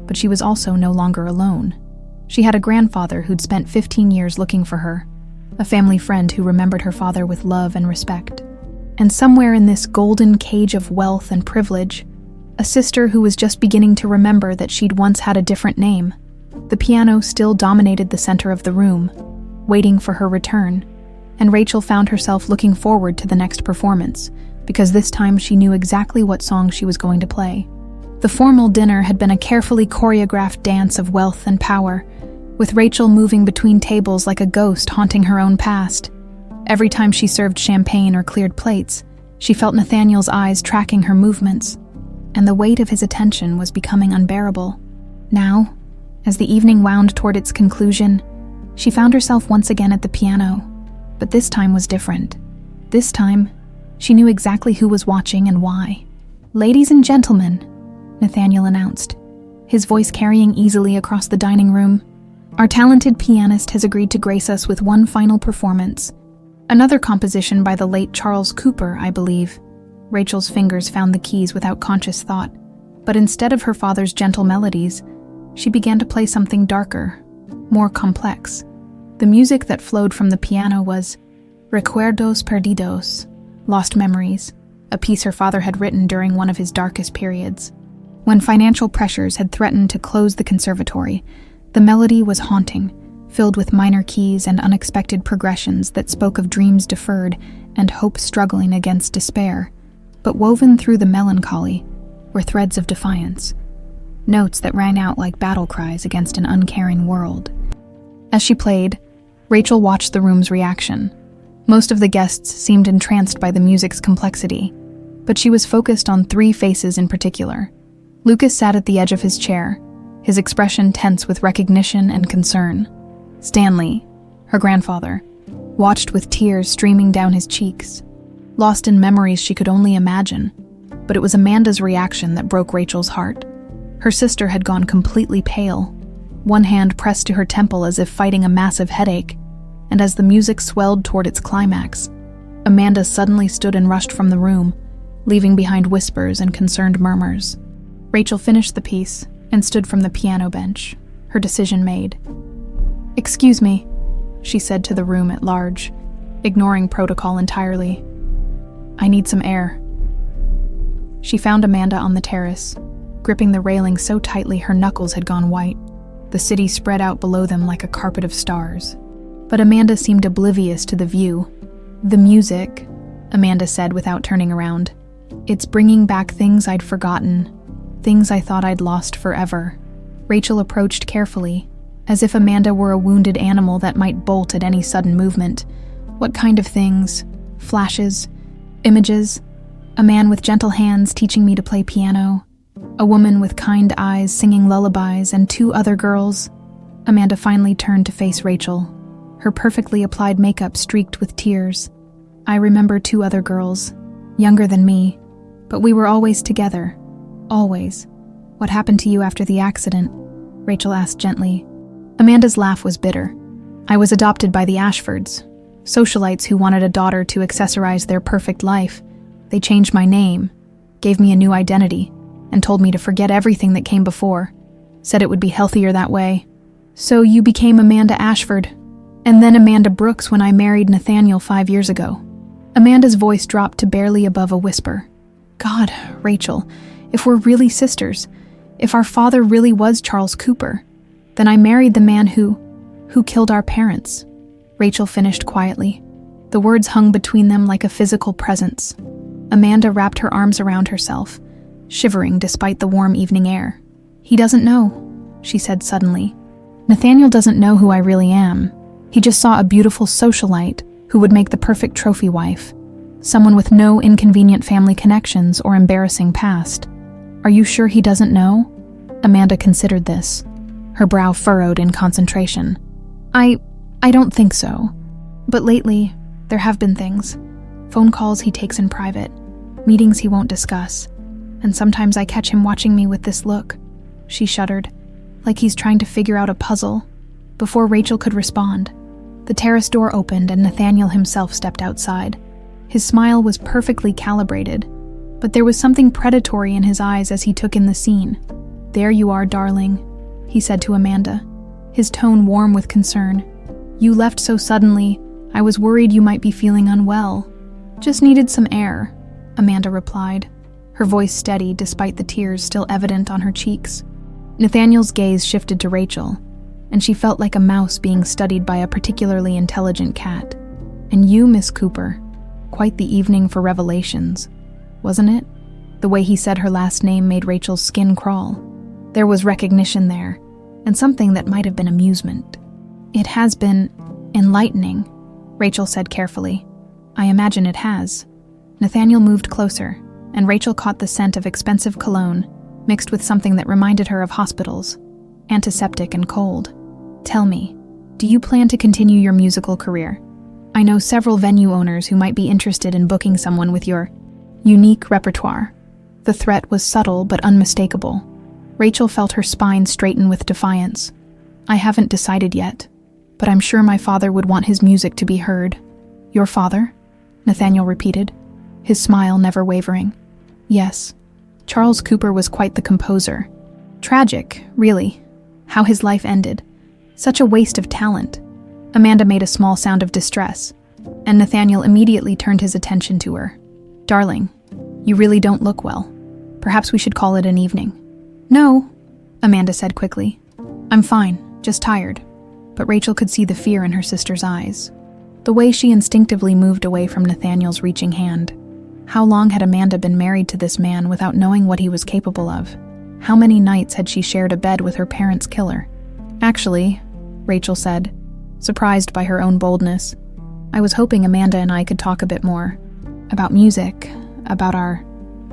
But she was also no longer alone. She had a grandfather who'd spent 15 years looking for her, a family friend who remembered her father with love and respect. And somewhere in this golden cage of wealth and privilege, a sister who was just beginning to remember that she'd once had a different name. The piano still dominated the center of the room, waiting for her return, and Rachel found herself looking forward to the next performance, because this time she knew exactly what song she was going to play. The formal dinner had been a carefully choreographed dance of wealth and power, with Rachel moving between tables like a ghost haunting her own past. Every time she served champagne or cleared plates, she felt Nathaniel's eyes tracking her movements, and the weight of his attention was becoming unbearable. Now, as the evening wound toward its conclusion, she found herself once again at the piano, but this time was different. This time, she knew exactly who was watching and why. "Ladies and gentlemen," Nathaniel announced, his voice carrying easily across the dining room, "our talented pianist has agreed to grace us with one final performance. Another composition by the late Charles Cooper, I believe." Rachel's fingers found the keys without conscious thought, but instead of her father's gentle melodies, she began to play something darker, more complex. The music that flowed from the piano was Recuerdos Perdidos, Lost Memories, a piece her father had written during one of his darkest periods. When financial pressures had threatened to close the conservatory, the melody was haunting, filled with minor keys and unexpected progressions that spoke of dreams deferred and hope struggling against despair. But woven through the melancholy were threads of defiance, notes that rang out like battle cries against an uncaring world. As she played, Rachel watched the room's reaction. Most of the guests seemed entranced by the music's complexity, but she was focused on 3 faces in particular. Lucas sat at the edge of his chair, his expression tense with recognition and concern. Stanley, her grandfather, watched with tears streaming down his cheeks, lost in memories she could only imagine. But it was Amanda's reaction that broke Rachel's heart. Her sister had gone completely pale, one hand pressed to her temple as if fighting a massive headache, and as the music swelled toward its climax, Amanda suddenly stood and rushed from the room, leaving behind whispers and concerned murmurs. Rachel finished the piece and stood from the piano bench, her decision made. "Excuse me," she said to the room at large, ignoring protocol entirely. "I need some air." She found Amanda on the terrace, gripping the railing so tightly her knuckles had gone white. The city spread out below them like a carpet of stars. But Amanda seemed oblivious to the view. "The music," Amanda said without turning around. "It's bringing back things I'd forgotten, things I thought I'd lost forever." Rachel approached carefully, as if Amanda were a wounded animal that might bolt at any sudden movement. "What kind of things? Flashes? Images? A man with gentle hands teaching me to play piano, a woman with kind eyes singing lullabies, and 2 other girls." Amanda finally turned to face Rachel, her perfectly applied makeup streaked with tears. "I remember 2 other girls, younger than me, but we were always together. Always." "What happened to you after the accident?" Rachel asked gently. Amanda's laugh was bitter. "I was adopted by the Ashfords, socialites who wanted a daughter to accessorize their perfect life. They changed my name, gave me a new identity, and told me to forget everything that came before. Said it would be healthier that way. So you became Amanda Ashford, and then Amanda Brooks when I married Nathaniel 5 years ago." Amanda's voice dropped to barely above a whisper. "God, Rachel, if we're really sisters, if our father really was Charles Cooper, then I married the man who killed our parents." Rachel finished quietly. The words hung between them like a physical presence. Amanda wrapped her arms around herself, shivering despite the warm evening air. "He doesn't know," she said suddenly. "Nathaniel doesn't know who I really am. He just saw a beautiful socialite who would make the perfect trophy wife, someone with no inconvenient family connections or embarrassing past." "Are you sure he doesn't know?" Amanda considered this, her brow furrowed in concentration. I don't think so. But lately, there have been things. Phone calls he takes in private, meetings he won't discuss, and sometimes I catch him watching me with this look." She shuddered, like he's trying to figure out a puzzle. Before Rachel could respond, the terrace door opened and Nathaniel himself stepped outside. His smile was perfectly calibrated, but there was something predatory in his eyes as he took in the scene. "There you are, darling," he said to Amanda, his tone warm with concern. "You left so suddenly, I was worried you might be feeling unwell." "Just needed some air," Amanda replied, her voice steady despite the tears still evident on her cheeks. Nathaniel's gaze shifted to Rachel, and she felt like a mouse being studied by a particularly intelligent cat. "And you, Miss Cooper, quite the evening for revelations, wasn't it?" The way he said her last name made Rachel's skin crawl. There was recognition there, and something that might have been amusement. "It has been enlightening," Rachel said carefully. "I imagine it has." Nathaniel moved closer, and Rachel caught the scent of expensive cologne, mixed with something that reminded her of hospitals, antiseptic and cold. "Tell me, do you plan to continue your musical career? I know several venue owners who might be interested in booking someone with your unique repertoire." The threat was subtle but unmistakable. Rachel felt her spine straighten with defiance. "I haven't decided yet, but I'm sure my father would want his music to be heard." "Your father?" Nathaniel repeated, his smile never wavering. "Yes. Charles Cooper was quite the composer. Tragic, really, how his life ended. Such a waste of talent." Amanda made a small sound of distress, and Nathaniel immediately turned his attention to her. "Darling, you really don't look well. Perhaps we should call it an evening." "No," Amanda said quickly. "I'm fine, just tired." But Rachel could see the fear in her sister's eyes, the way she instinctively moved away from Nathaniel's reaching hand. How long had Amanda been married to this man without knowing what he was capable of? How many nights had she shared a bed with her parents' killer? "Actually," Rachel said, surprised by her own boldness, "I was hoping Amanda and I could talk a bit more. About music, about our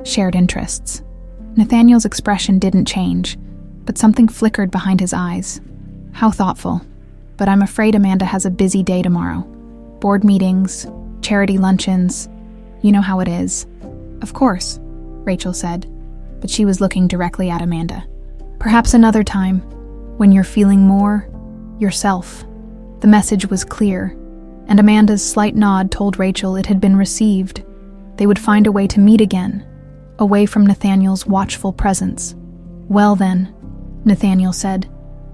shared interests." Nathaniel's expression didn't change, but something flickered behind his eyes. "How thoughtful. But I'm afraid Amanda has a busy day tomorrow. Board meetings, charity luncheons, you know how it is." "Of course," Rachel said, but she was looking directly at Amanda. "Perhaps another time, when you're feeling more yourself." The message was clear, and Amanda's slight nod told Rachel it had been received. They would find a way to meet again, away from Nathaniel's watchful presence. "Well then," Nathaniel said,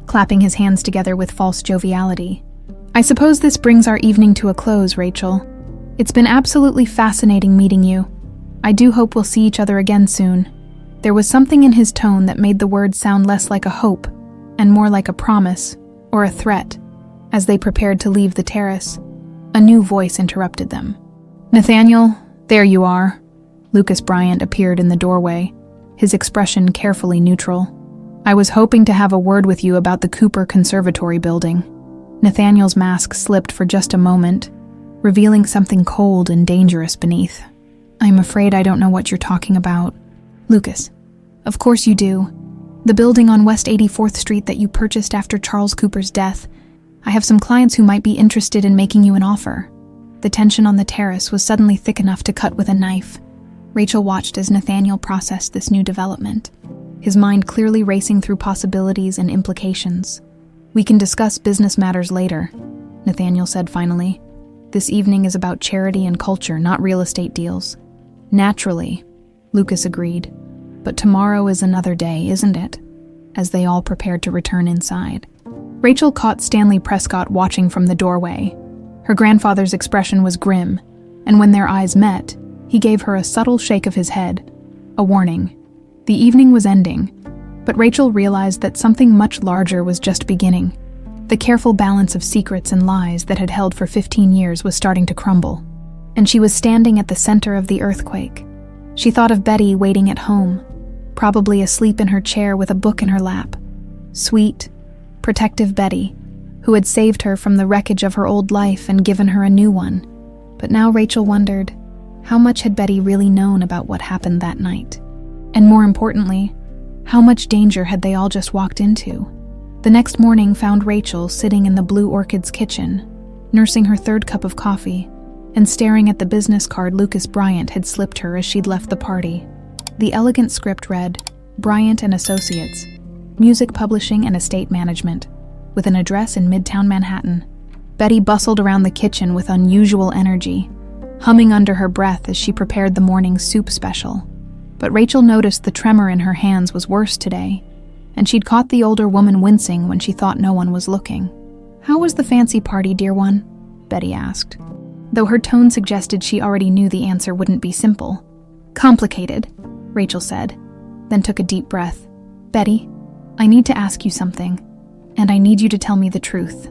clapping his hands together with false joviality, "I suppose this brings our evening to a close, Rachel. It's been absolutely fascinating meeting you. I do hope we'll see each other again soon." There was something in his tone that made the words sound less like a hope and more like a promise or a threat. As they prepared to leave the terrace, a new voice interrupted them. "Nathaniel, there you are." Lucas Bryant appeared in the doorway, his expression carefully neutral. "I was hoping to have a word with you about the Cooper Conservatory building." Nathaniel's mask slipped for just a moment, revealing something cold and dangerous beneath. "I'm afraid I don't know what you're talking about." "Lucas, of course you do. The building on West 84th Street that you purchased after Charles Cooper's death. I have some clients who might be interested in making you an offer." The tension on the terrace was suddenly thick enough to cut with a knife. Rachel watched as Nathaniel processed this new development, his mind clearly racing through possibilities and implications. "We can discuss business matters later," Nathaniel said finally. "This evening is about charity and culture, not real estate deals." "Naturally," Lucas agreed. "But tomorrow is another day, isn't it?" As they all prepared to return inside. Rachel caught Stanley Prescott watching from the doorway. Her grandfather's expression was grim, and when their eyes met, he gave her a subtle shake of his head, a warning. The evening was ending, but Rachel realized that something much larger was just beginning. The careful balance of secrets and lies that had held for 15 years was starting to crumble, and she was standing at the center of the earthquake. She thought of Betty waiting at home, probably asleep in her chair with a book in her lap. Sweet, protective Betty, who had saved her from the wreckage of her old life and given her a new one. But now Rachel wondered, how much had Betty really known about what happened that night? And more importantly, how much danger had they all just walked into? The next morning found Rachel sitting in the Blue Orchid's kitchen, nursing her third cup of coffee, and staring at the business card Lucas Bryant had slipped her as she'd left the party. The elegant script read, "Bryant and Associates, Music Publishing and Estate Management," with an address in Midtown Manhattan. Betty bustled around the kitchen with unusual energy, humming under her breath as she prepared the morning's soup special. But Rachel noticed the tremor in her hands was worse today, and she'd caught the older woman wincing when she thought no one was looking. "How was the fancy party, dear one?" Betty asked, though her tone suggested she already knew the answer wouldn't be simple. "Complicated," Rachel said, then took a deep breath. "Betty, I need to ask you something, and I need you to tell me the truth."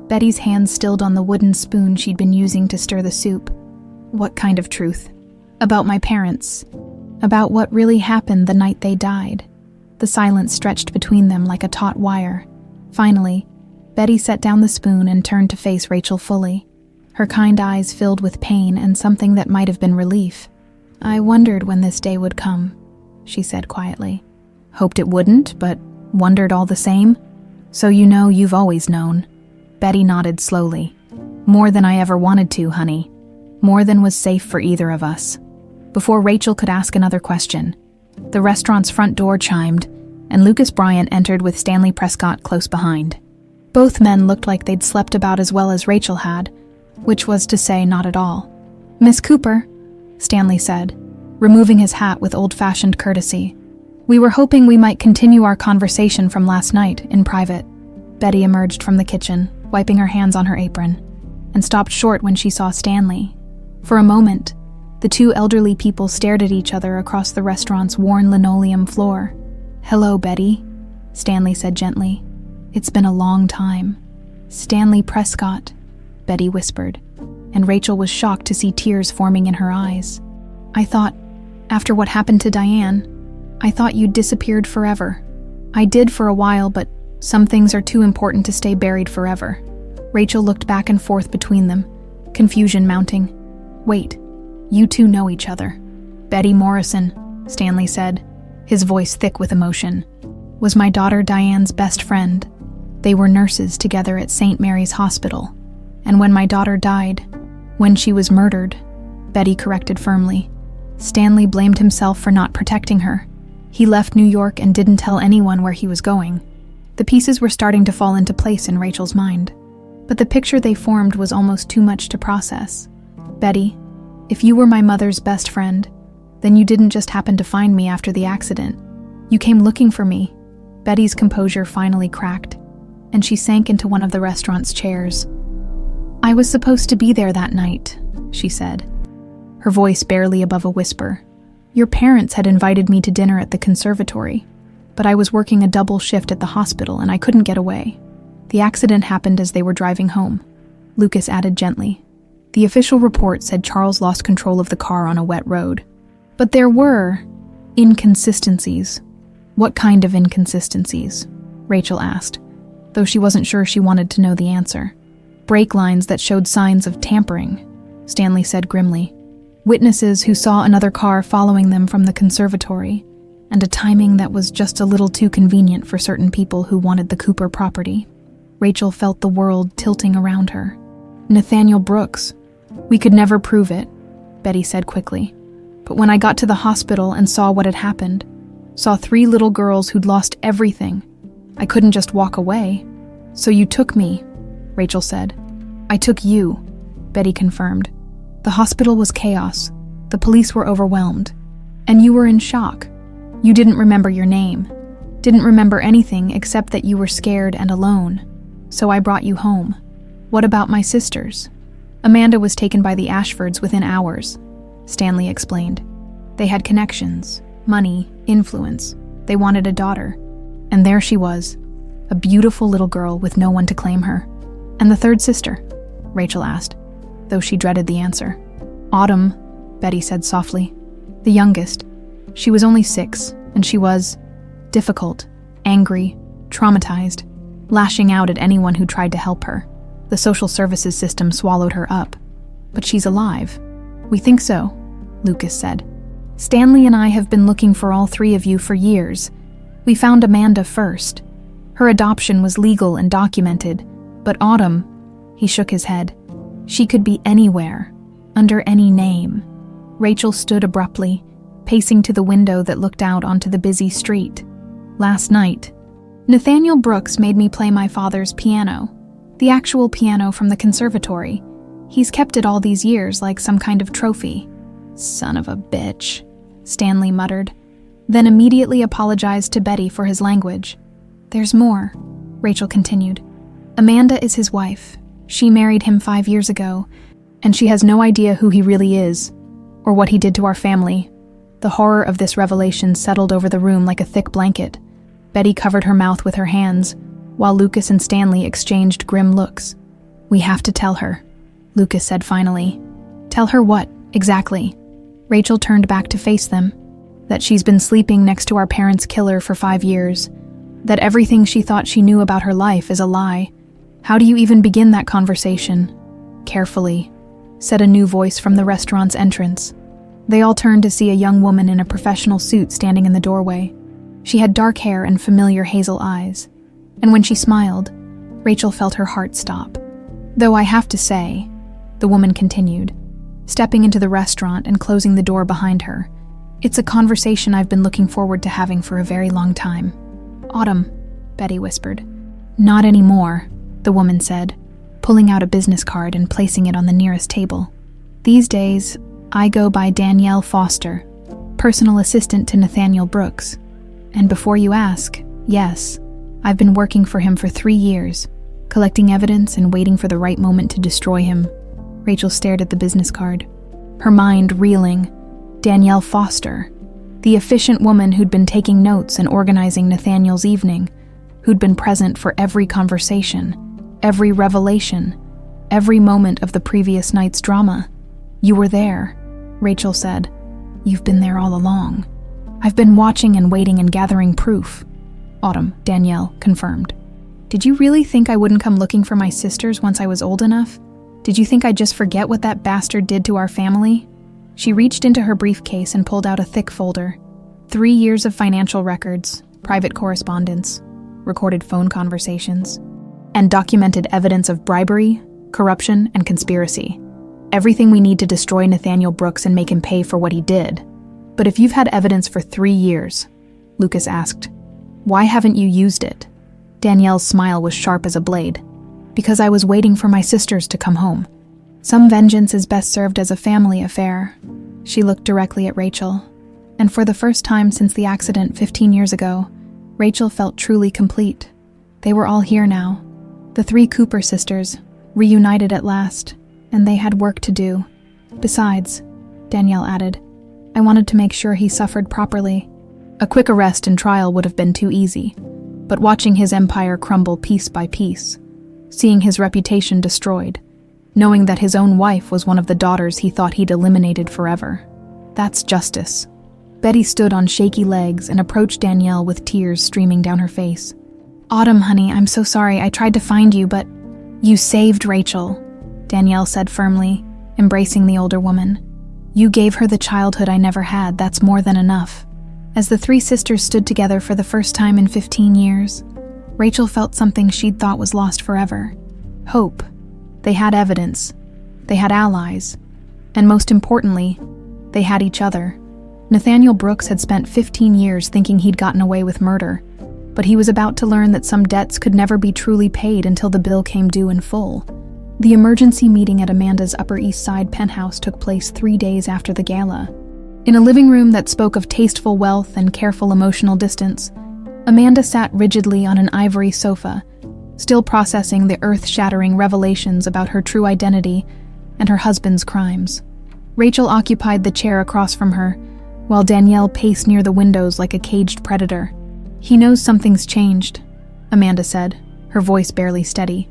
Betty's hands stilled on the wooden spoon she'd been using to stir the soup. "What kind of truth?" "About my parents. About what really happened the night they died." The silence stretched between them like a taut wire. Finally, Betty set down the spoon and turned to face Rachel fully, her kind eyes filled with pain and something that might have been relief. "I wondered when this day would come," she said quietly. "Hoped it wouldn't, but wondered all the same? So you know you've always known." Betty nodded slowly. "More than I ever wanted to, honey. More than was safe for either of us." Before Rachel could ask another question, the restaurant's front door chimed, and Lucas Bryant entered with Stanley Prescott close behind. Both men looked like they'd slept about as well as Rachel had, which was to say not at all. "Miss Cooper," Stanley said, removing his hat with old-fashioned courtesy. "We were hoping we might continue our conversation from last night in private." Betty emerged from the kitchen, wiping her hands on her apron, and stopped short when she saw Stanley. For a moment, the two elderly people stared at each other across the restaurant's worn linoleum floor. "Hello, Betty," Stanley said gently. "It's been a long time." "Stanley Prescott," Betty whispered, and Rachel was shocked to see tears forming in her eyes. "I thought, after what happened to Diane, I thought you'd disappeared forever." "I did for a while, but some things are too important to stay buried forever." Rachel looked back and forth between them, confusion mounting. "Wait, you two know each other?" "Betty Morrison," Stanley said, his voice thick with emotion, "was my daughter Diane's best friend. They were nurses together at St. Mary's Hospital. And when my daughter died, when she was murdered," Betty corrected firmly, "Stanley blamed himself for not protecting her. He left New York and didn't tell anyone where he was going." The pieces were starting to fall into place in Rachel's mind, but the picture they formed was almost too much to process. "Betty, if you were my mother's best friend, then you didn't just happen to find me after the accident. You came looking for me." Betty's composure finally cracked, and she sank into one of the restaurant's chairs. "I was supposed to be there that night," she said, her voice barely above a whisper. "Your parents had invited me to dinner at the conservatory, but I was working a double shift at the hospital and I couldn't get away. The accident happened as they were driving home," Lucas added gently. "The official report said Charles lost control of the car on a wet road. But there were inconsistencies." "What kind of inconsistencies?" Rachel asked, though she wasn't sure she wanted to know the answer. "Brake lines that showed signs of tampering," Stanley said grimly. "Witnesses who saw another car following them from the conservatory, and a timing that was just a little too convenient for certain people who wanted the Cooper property." Rachel felt the world tilting around her. "Nathaniel Brooks. We could never prove it," Betty said quickly. "But when I got to the hospital and saw what had happened, saw 3 little girls who'd lost everything, I couldn't just walk away. So you took me," Rachel said. "I took you," Betty confirmed. "The hospital was chaos. The police were overwhelmed. And you were in shock. You didn't remember your name. Didn't remember anything except that you were scared and alone. So I brought you home." "What about my sisters?" "Amanda was taken by the Ashfords within hours," Stanley explained. "They had connections, money, influence. They wanted a daughter. And there she was, a beautiful little girl with no one to claim her." "And the third sister?" Rachel asked, though she dreaded the answer. "Autumn," Betty said softly. "The youngest. She was only 6, and she was difficult, angry, traumatized, lashing out at anyone who tried to help her. The social services system swallowed her up. But she's alive." "We think so," Lucas said. "Stanley and I have been looking for all 3 of you for years. We found Amanda first. Her adoption was legal and documented, but Autumn," he shook his head, "she could be anywhere, under any name." Rachel stood abruptly, pacing to the window that looked out onto the busy street. "Last night, Nathaniel Brooks made me play my father's piano, the actual piano from the conservatory. He's kept it all these years like some kind of trophy." "Son of a bitch," Stanley muttered, then immediately apologized to Betty for his language. There's more, Rachel continued. Amanda is his wife. She married him 5 years ago, and she has no idea who he really is, or what he did to our family. The horror of this revelation settled over the room like a thick blanket. Betty covered her mouth with her hands, while Lucas and Stanley exchanged grim looks. We have to tell her, Lucas said finally. Tell her what, exactly? Rachel turned back to face them. That she's been sleeping next to our parents' killer for 5 years. That everything she thought she knew about her life is a lie. How do you even begin that conversation? Carefully, said a new voice from the restaurant's entrance. They all turned to see a young woman in a professional suit standing in the doorway. She had dark hair and familiar hazel eyes. And when she smiled, Rachel felt her heart stop. Though I have to say, the woman continued, stepping into the restaurant and closing the door behind her, it's a conversation I've been looking forward to having for a very long time. Autumn, Betty whispered. Not anymore, the woman said, pulling out a business card and placing it on the nearest table. These days, I go by Danielle Foster, personal assistant to Nathaniel Brooks. And before you ask, yes, I've been working for him for 3 years, collecting evidence and waiting for the right moment to destroy him. Rachel stared at the business card, her mind reeling. Danielle Foster, the efficient woman who'd been taking notes and organizing Nathaniel's evening, who'd been present for every conversation, every revelation, every moment of the previous night's drama. You were there, Rachel said. You've been there all along. I've been watching and waiting and gathering proof. Autumn, Danielle confirmed. Did you really think I wouldn't come looking for my sisters once I was old enough? Did you think I'd just forget what that bastard did to our family? She reached into her briefcase and pulled out a thick folder. 3 years of financial records, private correspondence, recorded phone conversations, and documented evidence of bribery, corruption, and conspiracy. Everything we need to destroy Nathaniel Brooks and make him pay for what he did. But if you've had evidence for 3 years, Lucas asked, why haven't you used it? Danielle's smile was sharp as a blade. Because I was waiting for my sisters to come home. Some vengeance is best served as a family affair. She looked directly at Rachel, and for the first time since the accident 15 years ago, Rachel felt truly complete. They were all here now. The 3 Cooper sisters, reunited at last, and they had work to do. Besides, Danielle added, I wanted to make sure he suffered properly. A quick arrest and trial would have been too easy, but watching his empire crumble piece by piece, seeing his reputation destroyed, knowing that his own wife was one of the daughters he thought he'd eliminated forever. That's justice. Betty stood on shaky legs and approached Danielle with tears streaming down her face. Autumn, honey, I'm so sorry. I tried to find you, but you saved Rachel, Danielle said firmly, embracing the older woman. You gave her the childhood I never had. That's more than enough. As the 3 sisters stood together for the first time in 15 years, Rachel felt something she'd thought was lost forever. Hope. They had evidence. They had allies. And most importantly, they had each other. Nathaniel Brooks had spent 15 years thinking he'd gotten away with murder, but he was about to learn that some debts could never be truly paid until the bill came due in full. The emergency meeting at Amanda's Upper East Side penthouse took place 3 days after the gala. In a living room that spoke of tasteful wealth and careful emotional distance, Amanda sat rigidly on an ivory sofa, still processing the earth-shattering revelations about her true identity and her husband's crimes. Rachel occupied the chair across from her, while Danielle paced near the windows like a caged predator. He knows something's changed, Amanda said, her voice barely steady.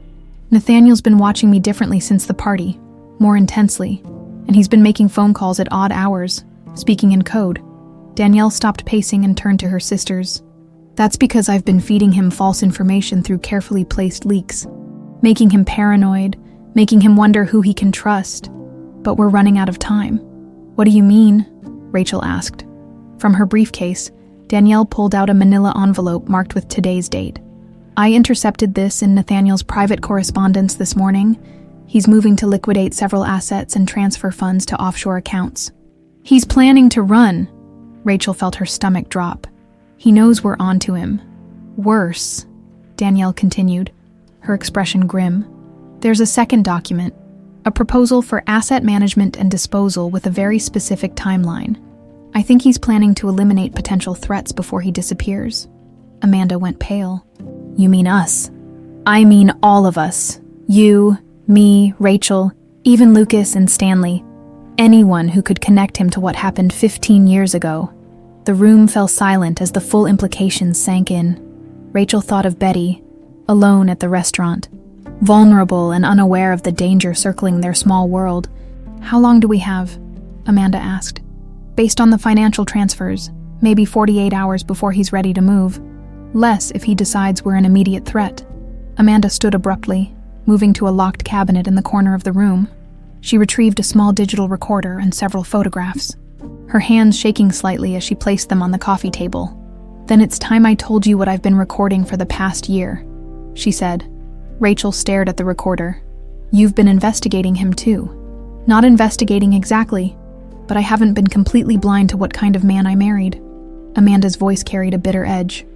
Nathaniel's been watching me differently since the party, more intensely, and he's been making phone calls at odd hours, speaking in code. Danielle stopped pacing and turned to her sisters. That's because I've been feeding him false information through carefully placed leaks, making him paranoid, making him wonder who he can trust. But we're running out of time. What do you mean? Rachel asked. From her briefcase, Danielle pulled out a manila envelope marked with today's date. I intercepted this in Nathaniel's private correspondence this morning. He's moving to liquidate several assets and transfer funds to offshore accounts. He's planning to run. Rachel felt her stomach drop. He knows we're onto him. Worse, Danielle continued, her expression grim. There's a second document, a proposal for asset management and disposal with a very specific timeline. I think he's planning to eliminate potential threats before he disappears. Amanda went pale. You mean us? I mean all of us. You, me, Rachel, even Lucas and Stanley. Anyone who could connect him to what happened 15 years ago. The room fell silent as the full implications sank in. Rachel thought of Betty, alone at the restaurant, vulnerable and unaware of the danger circling their small world. How long do we have? Amanda asked. Based on the financial transfers, maybe 48 hours before he's ready to move. Less if he decides we're an immediate threat. Amanda stood abruptly, moving to a locked cabinet in the corner of the room. She retrieved a small digital recorder and several photographs, her hands shaking slightly as she placed them on the coffee table. Then it's time I told you what I've been recording for the past year, she said. Rachel stared at the recorder. You've been investigating him too. Not investigating exactly, but I haven't been completely blind to what kind of man I married. Amanda's voice carried a bitter edge.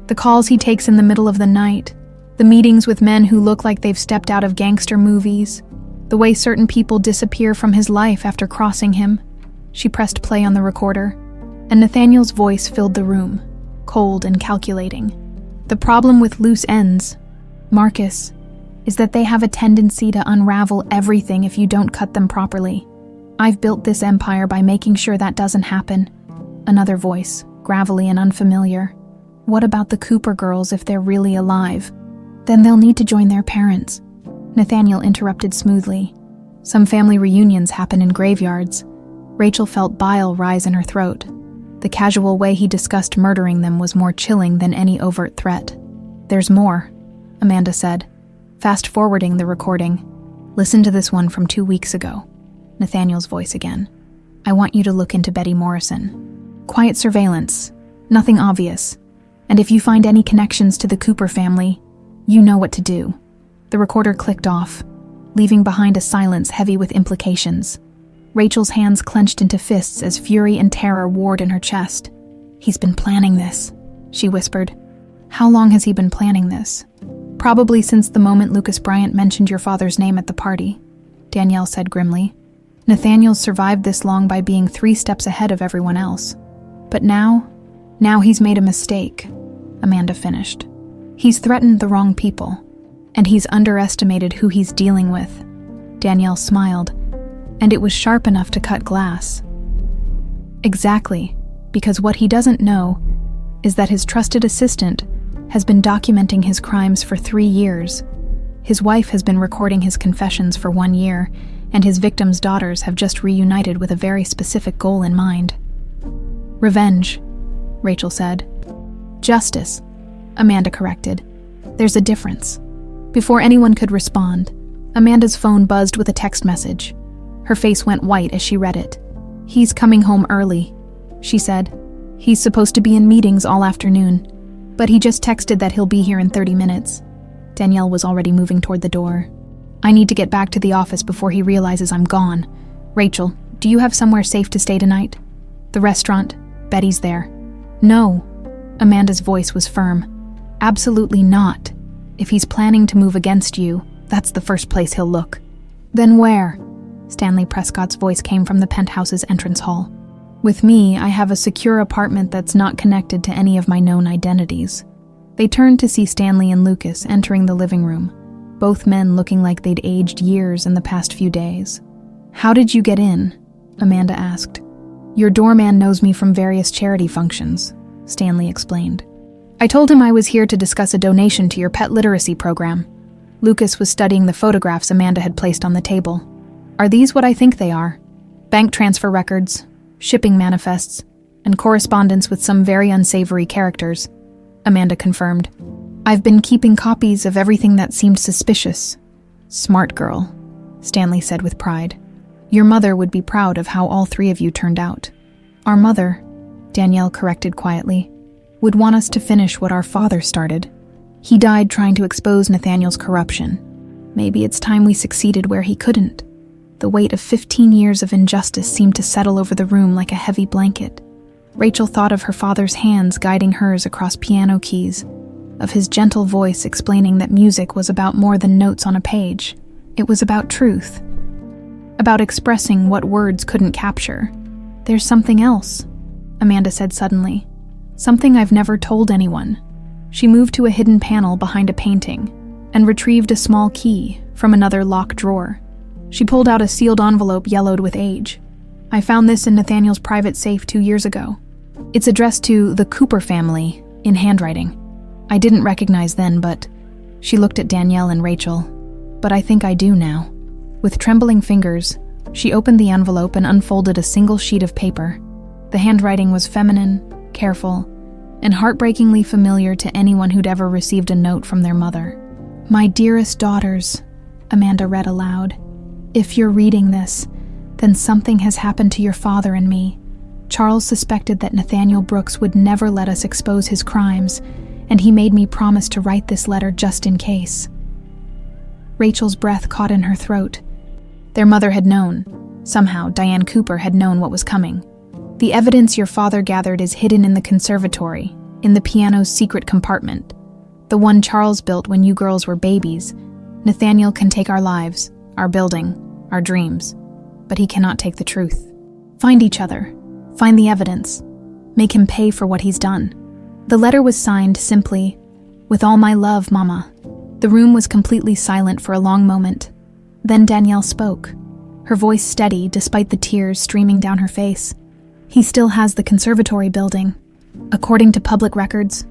The calls he takes in the middle of the night, the meetings with men who look like they've stepped out of gangster movies, the way certain people disappear from his life after crossing him. She pressed play on the recorder, and Nathaniel's voice filled the room, cold and calculating. The problem with loose ends, Marcus, is that they have a tendency to unravel everything if you don't cut them properly. I've built this empire by making sure that doesn't happen. Another voice, gravelly and unfamiliar. What about the Cooper girls if they're really alive? Then they'll need to join their parents. Nathaniel interrupted smoothly. Some family reunions happen in graveyards. Rachel felt bile rise in her throat. The casual way he discussed murdering them was more chilling than any overt threat. There's more, Amanda said, fast-forwarding the recording. Listen to this one from 2 weeks ago. Nathaniel's voice again. I want you to look into Betty Morrison. Quiet surveillance. Nothing obvious. And if you find any connections to the Cooper family, you know what to do. The recorder clicked off, leaving behind a silence heavy with implications. Rachel's hands clenched into fists as fury and terror warred in her chest. He's been planning this, she whispered. How long has he been planning this? Probably since the moment Lucas Bryant mentioned your father's name at the party, Danielle said grimly. Nathaniel's survived this long by being 3 steps ahead of everyone else. But now he's made a mistake, Amanda finished. He's threatened the wrong people, and he's underestimated who he's dealing with. Danielle smiled, and it was sharp enough to cut glass. Exactly, because what he doesn't know is that his trusted assistant has been documenting his crimes for 3 years. His wife has been recording his confessions for 1 year, and his victims' daughters have just reunited with a very specific goal in mind. Revenge, Rachel said. Justice, Amanda corrected. There's a difference. Before anyone could respond, Amanda's phone buzzed with a text message. Her face went white as she read it. He's coming home early, she said. He's supposed to be in meetings all afternoon, but he just texted that he'll be here in 30 minutes. Danielle was already moving toward the door. I need to get back to the office before he realizes I'm gone. Rachel, do you have somewhere safe to stay tonight? The restaurant. Betty's there. No. Amanda's voice was firm. Absolutely not. If he's planning to move against you, that's the first place he'll look. Then where? Stanley Prescott's voice came from the penthouse's entrance hall. With me, I have a secure apartment that's not connected to any of my known identities. They turned to see Stanley and Lucas entering the living room, both men looking like they'd aged years in the past few days. How did you get in? Amanda asked. Your doorman knows me from various charity functions, Stanley explained. I told him I was here to discuss a donation to your pet literacy program. Lucas was studying the photographs Amanda had placed on the table. Are these what I think they are? Bank transfer records, shipping manifests, and correspondence with some very unsavory characters, Amanda confirmed. I've been keeping copies of everything that seemed suspicious. Smart girl, Stanley said with pride. Your mother would be proud of how all 3 of you turned out. Our mother, Danielle corrected quietly, would want us to finish what our father started. He died trying to expose Nathaniel's corruption. Maybe it's time we succeeded where he couldn't. The weight of 15 years of injustice seemed to settle over the room like a heavy blanket. Rachel thought of her father's hands guiding hers across piano keys, of his gentle voice explaining that music was about more than notes on a page. It was about truth, about expressing what words couldn't capture. There's something else, Amanda said suddenly. Something I've never told anyone. She moved to a hidden panel behind a painting and retrieved a small key from another locked drawer. She pulled out a sealed envelope yellowed with age. I found this in Nathaniel's private safe 2 years ago. It's addressed to the Cooper family in handwriting. I didn't recognize then, but she looked at Danielle and Rachel. But I think I do now. With trembling fingers, she opened the envelope and unfolded a single sheet of paper. The handwriting was feminine, careful, and heartbreakingly familiar to anyone who'd ever received a note from their mother. "My dearest daughters," Amanda read aloud. "If you're reading this, then something has happened to your father and me. Charles suspected that Nathaniel Brooks would never let us expose his crimes, and he made me promise to write this letter just in case." Rachel's breath caught in her throat. Their mother had known. Somehow, Diane Cooper had known what was coming. "The evidence your father gathered is hidden in the conservatory, in the piano's secret compartment. The one Charles built when you girls were babies. Nathaniel can take our lives, our building, our dreams, but he cannot take the truth. Find each other. Find the evidence. Make him pay for what he's done." The letter was signed simply, "With all my love, Mama." The room was completely silent for a long moment. Then Danielle spoke, her voice steady despite the tears streaming down her face. "He still has the conservatory building. According to public records."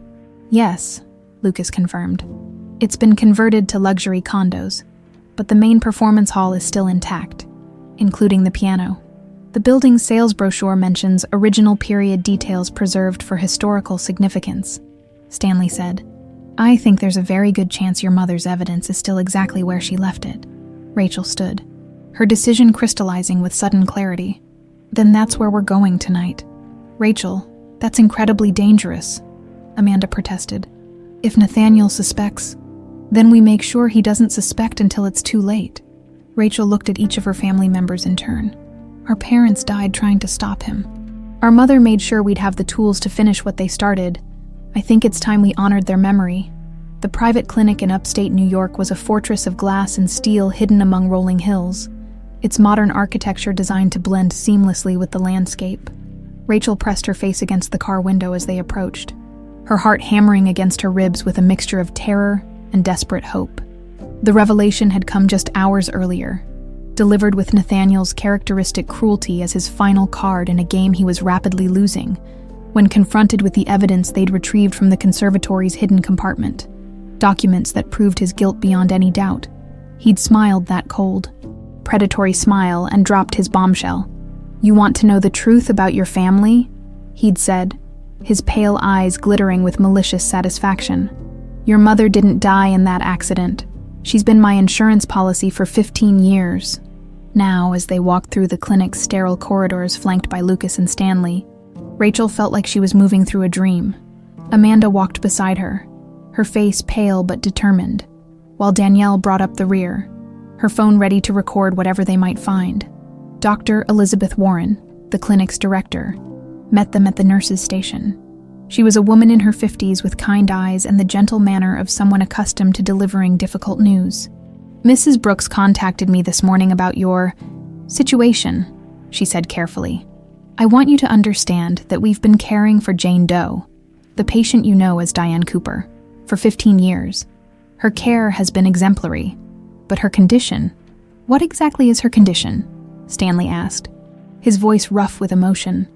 "Yes," Lucas confirmed. "It's been converted to luxury condos, but the main performance hall is still intact, including the piano. The building's sales brochure mentions original period details preserved for historical significance," Stanley said. "I think there's a very good chance your mother's evidence is still exactly where she left it." Rachel stood, her decision crystallizing with sudden clarity. "Then that's where we're going tonight." "Rachel, that's incredibly dangerous," Amanda protested. "If Nathaniel suspects, then we make sure he doesn't suspect until it's too late." Rachel looked at each of her family members in turn. "Our parents died trying to stop him. Our mother made sure we'd have the tools to finish what they started. I think it's time we honored their memory. The private clinic in upstate New York was a fortress of glass and steel hidden among rolling hills, its modern architecture designed to blend seamlessly with the landscape." Rachel pressed her face against the car window as they approached, her heart hammering against her ribs with a mixture of terror and desperate hope. The revelation had come just hours earlier, delivered with Nathaniel's characteristic cruelty as his final card in a game he was rapidly losing, when confronted with the evidence they'd retrieved from the conservatory's hidden compartment, documents that proved his guilt beyond any doubt. He'd smiled that cold, predatory smile and dropped his bombshell. "You want to know the truth about your family?" he'd said, his pale eyes glittering with malicious satisfaction. "Your mother didn't die in that accident. She's been my insurance policy for 15 years. Now, as they walked through the clinic's sterile corridors flanked by Lucas and Stanley, Rachel felt like she was moving through a dream. Amanda walked beside her, her face pale but determined, while Danielle brought up the rear, her phone ready to record whatever they might find. Dr. Elizabeth Warren, the clinic's director, met them at the nurses' station. She was a woman in her 50s with kind eyes and the gentle manner of someone accustomed to delivering difficult news. "Mrs. Brooks contacted me this morning about your situation," she said carefully. "I want you to understand that we've been caring for Jane Doe, the patient you know as Diane Cooper, for 15 years. Her care has been exemplary, but her condition—" "What exactly is her condition?" Stanley asked, his voice rough with emotion.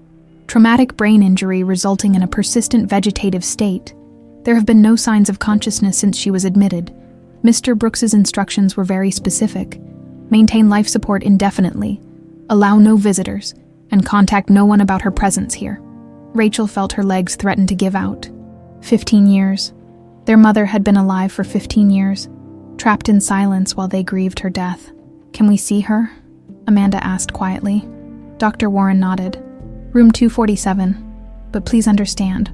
"Traumatic brain injury resulting in a persistent vegetative state. There have been no signs of consciousness since she was admitted. Mr. Brooks's instructions were very specific. Maintain life support indefinitely, allow no visitors, and contact no one about her presence here." Rachel felt her legs threaten to give out. 15 years. Their mother had been alive for 15 years, trapped in silence while they grieved her death. "Can we see her?" Amanda asked quietly. Dr. Warren nodded. "Room 247. But please understand,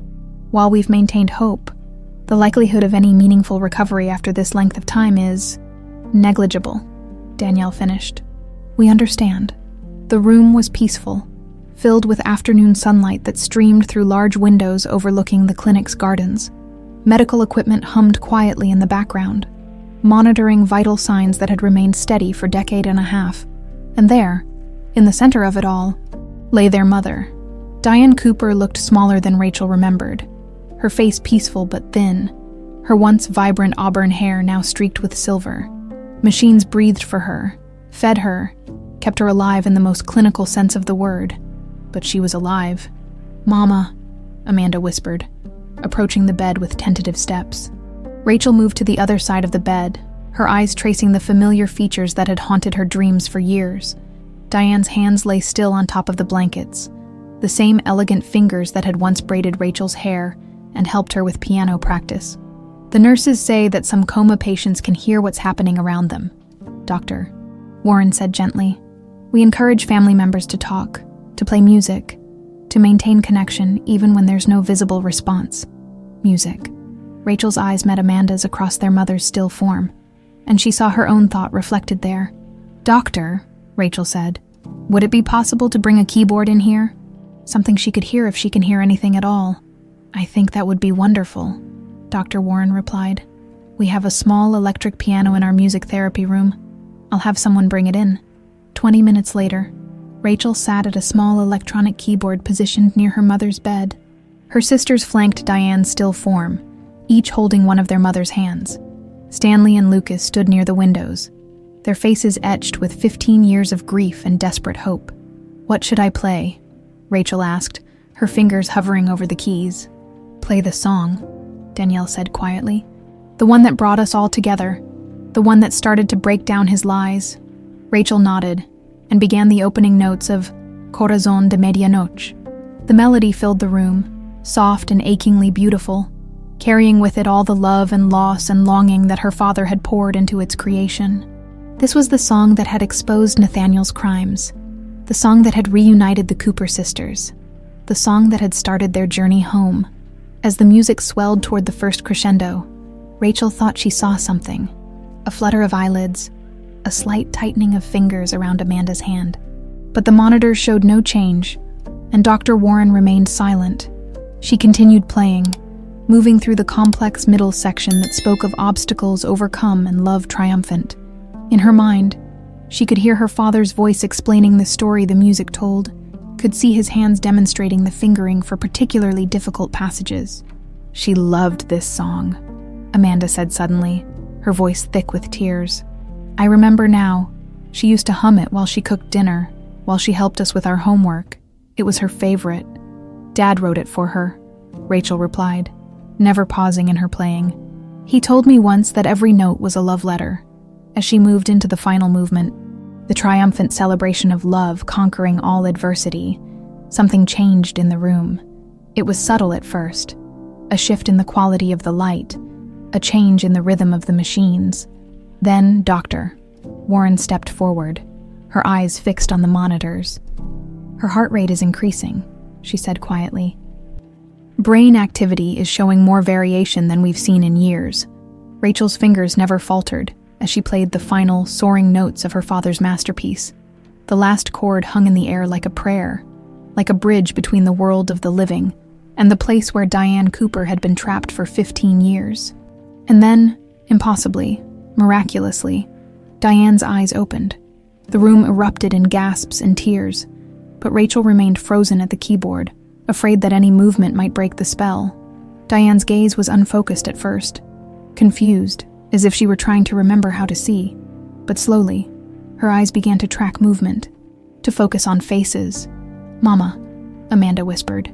while we've maintained hope, the likelihood of any meaningful recovery after this length of time is negligible," Danielle finished. "We understand." The room was peaceful, filled with afternoon sunlight that streamed through large windows overlooking the clinic's gardens. Medical equipment hummed quietly in the background, monitoring vital signs that had remained steady for a decade and a half. And there, in the center of it all, lay their mother, Diane Cooper looked smaller than Rachel remembered, her face peaceful but thin, her once vibrant auburn hair now streaked with silver. Machines breathed for her, fed her, kept her alive in the most clinical sense of the word. But she was alive. "Mama," Amanda whispered, approaching the bed with tentative steps. Rachel moved to the other side of the bed, her eyes tracing the familiar features that had haunted her dreams for years. Diane's hands lay still on top of the blankets, the same elegant fingers that had once braided Rachel's hair and helped her with piano practice. "The nurses say that some coma patients can hear what's happening around them, Doctor," Warren said gently. "We encourage family members to talk, to play music, to maintain connection even when there's no visible response." Music. Rachel's eyes met Amanda's across their mother's still form, and she saw her own thought reflected there. "Doctor," Rachel said, "would it be possible to bring a keyboard in here? Something she could hear if she can hear anything at all." "I think that would be wonderful," Dr. Warren replied. "We have a small electric piano in our music therapy room. I'll have someone bring it in." 20 minutes later, Rachel sat at a small electronic keyboard positioned near her mother's bed. Her sisters flanked Diane's still form, each holding one of their mother's hands. Stanley and Lucas stood near the windows, their faces etched with 15 years of grief and desperate hope. "What should I play?" Rachel asked, her fingers hovering over the keys. "Play the song," Danielle said quietly. "The one that brought us all together, the one that started to break down his lies." Rachel nodded and began the opening notes of Corazón de Medianoche. The melody filled the room, soft and achingly beautiful, carrying with it all the love and loss and longing that her father had poured into its creation. This was the song that had exposed Nathaniel's crimes, the song that had reunited the Cooper sisters, the song that had started their journey home. As the music swelled toward the first crescendo, Rachel thought she saw something, a flutter of eyelids, a slight tightening of fingers around Amanda's hand. But the monitor showed no change, and Dr. Warren remained silent. She continued playing, moving through the complex middle section that spoke of obstacles overcome and love triumphant. In her mind, she could hear her father's voice explaining the story the music told, could see his hands demonstrating the fingering for particularly difficult passages. "She loved this song," Amanda said suddenly, her voice thick with tears. "I remember now. She used to hum it while she cooked dinner, while she helped us with our homework. It was her favorite. Dad wrote it for her," Rachel replied, never pausing in her playing. "He told me once that every note was a love letter." As she moved into the final movement, the triumphant celebration of love conquering all adversity, something changed in the room. It was subtle at first, a shift in the quality of the light, a change in the rhythm of the machines. Then, Doctor Warren stepped forward, her eyes fixed on the monitors. "Her heart rate is increasing," she said quietly. "Brain activity is showing more variation than we've seen in years." Rachel's fingers never faltered as she played the final, soaring notes of her father's masterpiece. The last chord hung in the air like a prayer, like a bridge between the world of the living and the place where Diane Cooper had been trapped for 15 years. And then, impossibly, miraculously, Diane's eyes opened. The room erupted in gasps and tears, but Rachel remained frozen at the keyboard, afraid that any movement might break the spell. Diane's gaze was unfocused at first, confused, as if she were trying to remember how to see. But slowly, her eyes began to track movement, to focus on faces. "Mama," Amanda whispered.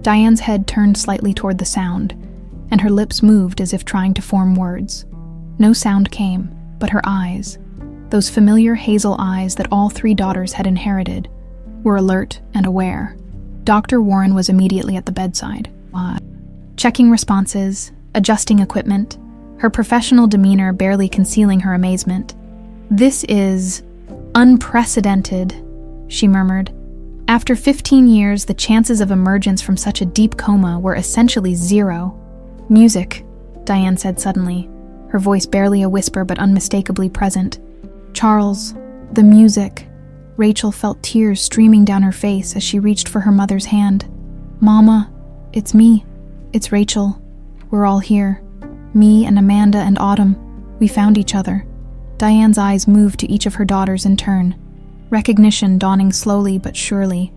Diane's head turned slightly toward the sound, and her lips moved as if trying to form words. No sound came, but her eyes, those familiar hazel eyes that all three daughters had inherited, were alert and aware. Dr. Warren was immediately at the bedside, checking responses, adjusting equipment, her professional demeanor barely concealing her amazement. "This is unprecedented," she murmured. After 15 years, the chances of emergence from such a deep coma were essentially zero. "Music," Diane said suddenly, her voice barely a whisper but unmistakably present. "Charles, the music." Rachel felt tears streaming down her face as she reached for her mother's hand. "Mama, it's me. It's Rachel. We're all here. Me and Amanda and Autumn. We found each other." Diane's eyes moved to each of her daughters in turn, recognition dawning slowly but surely.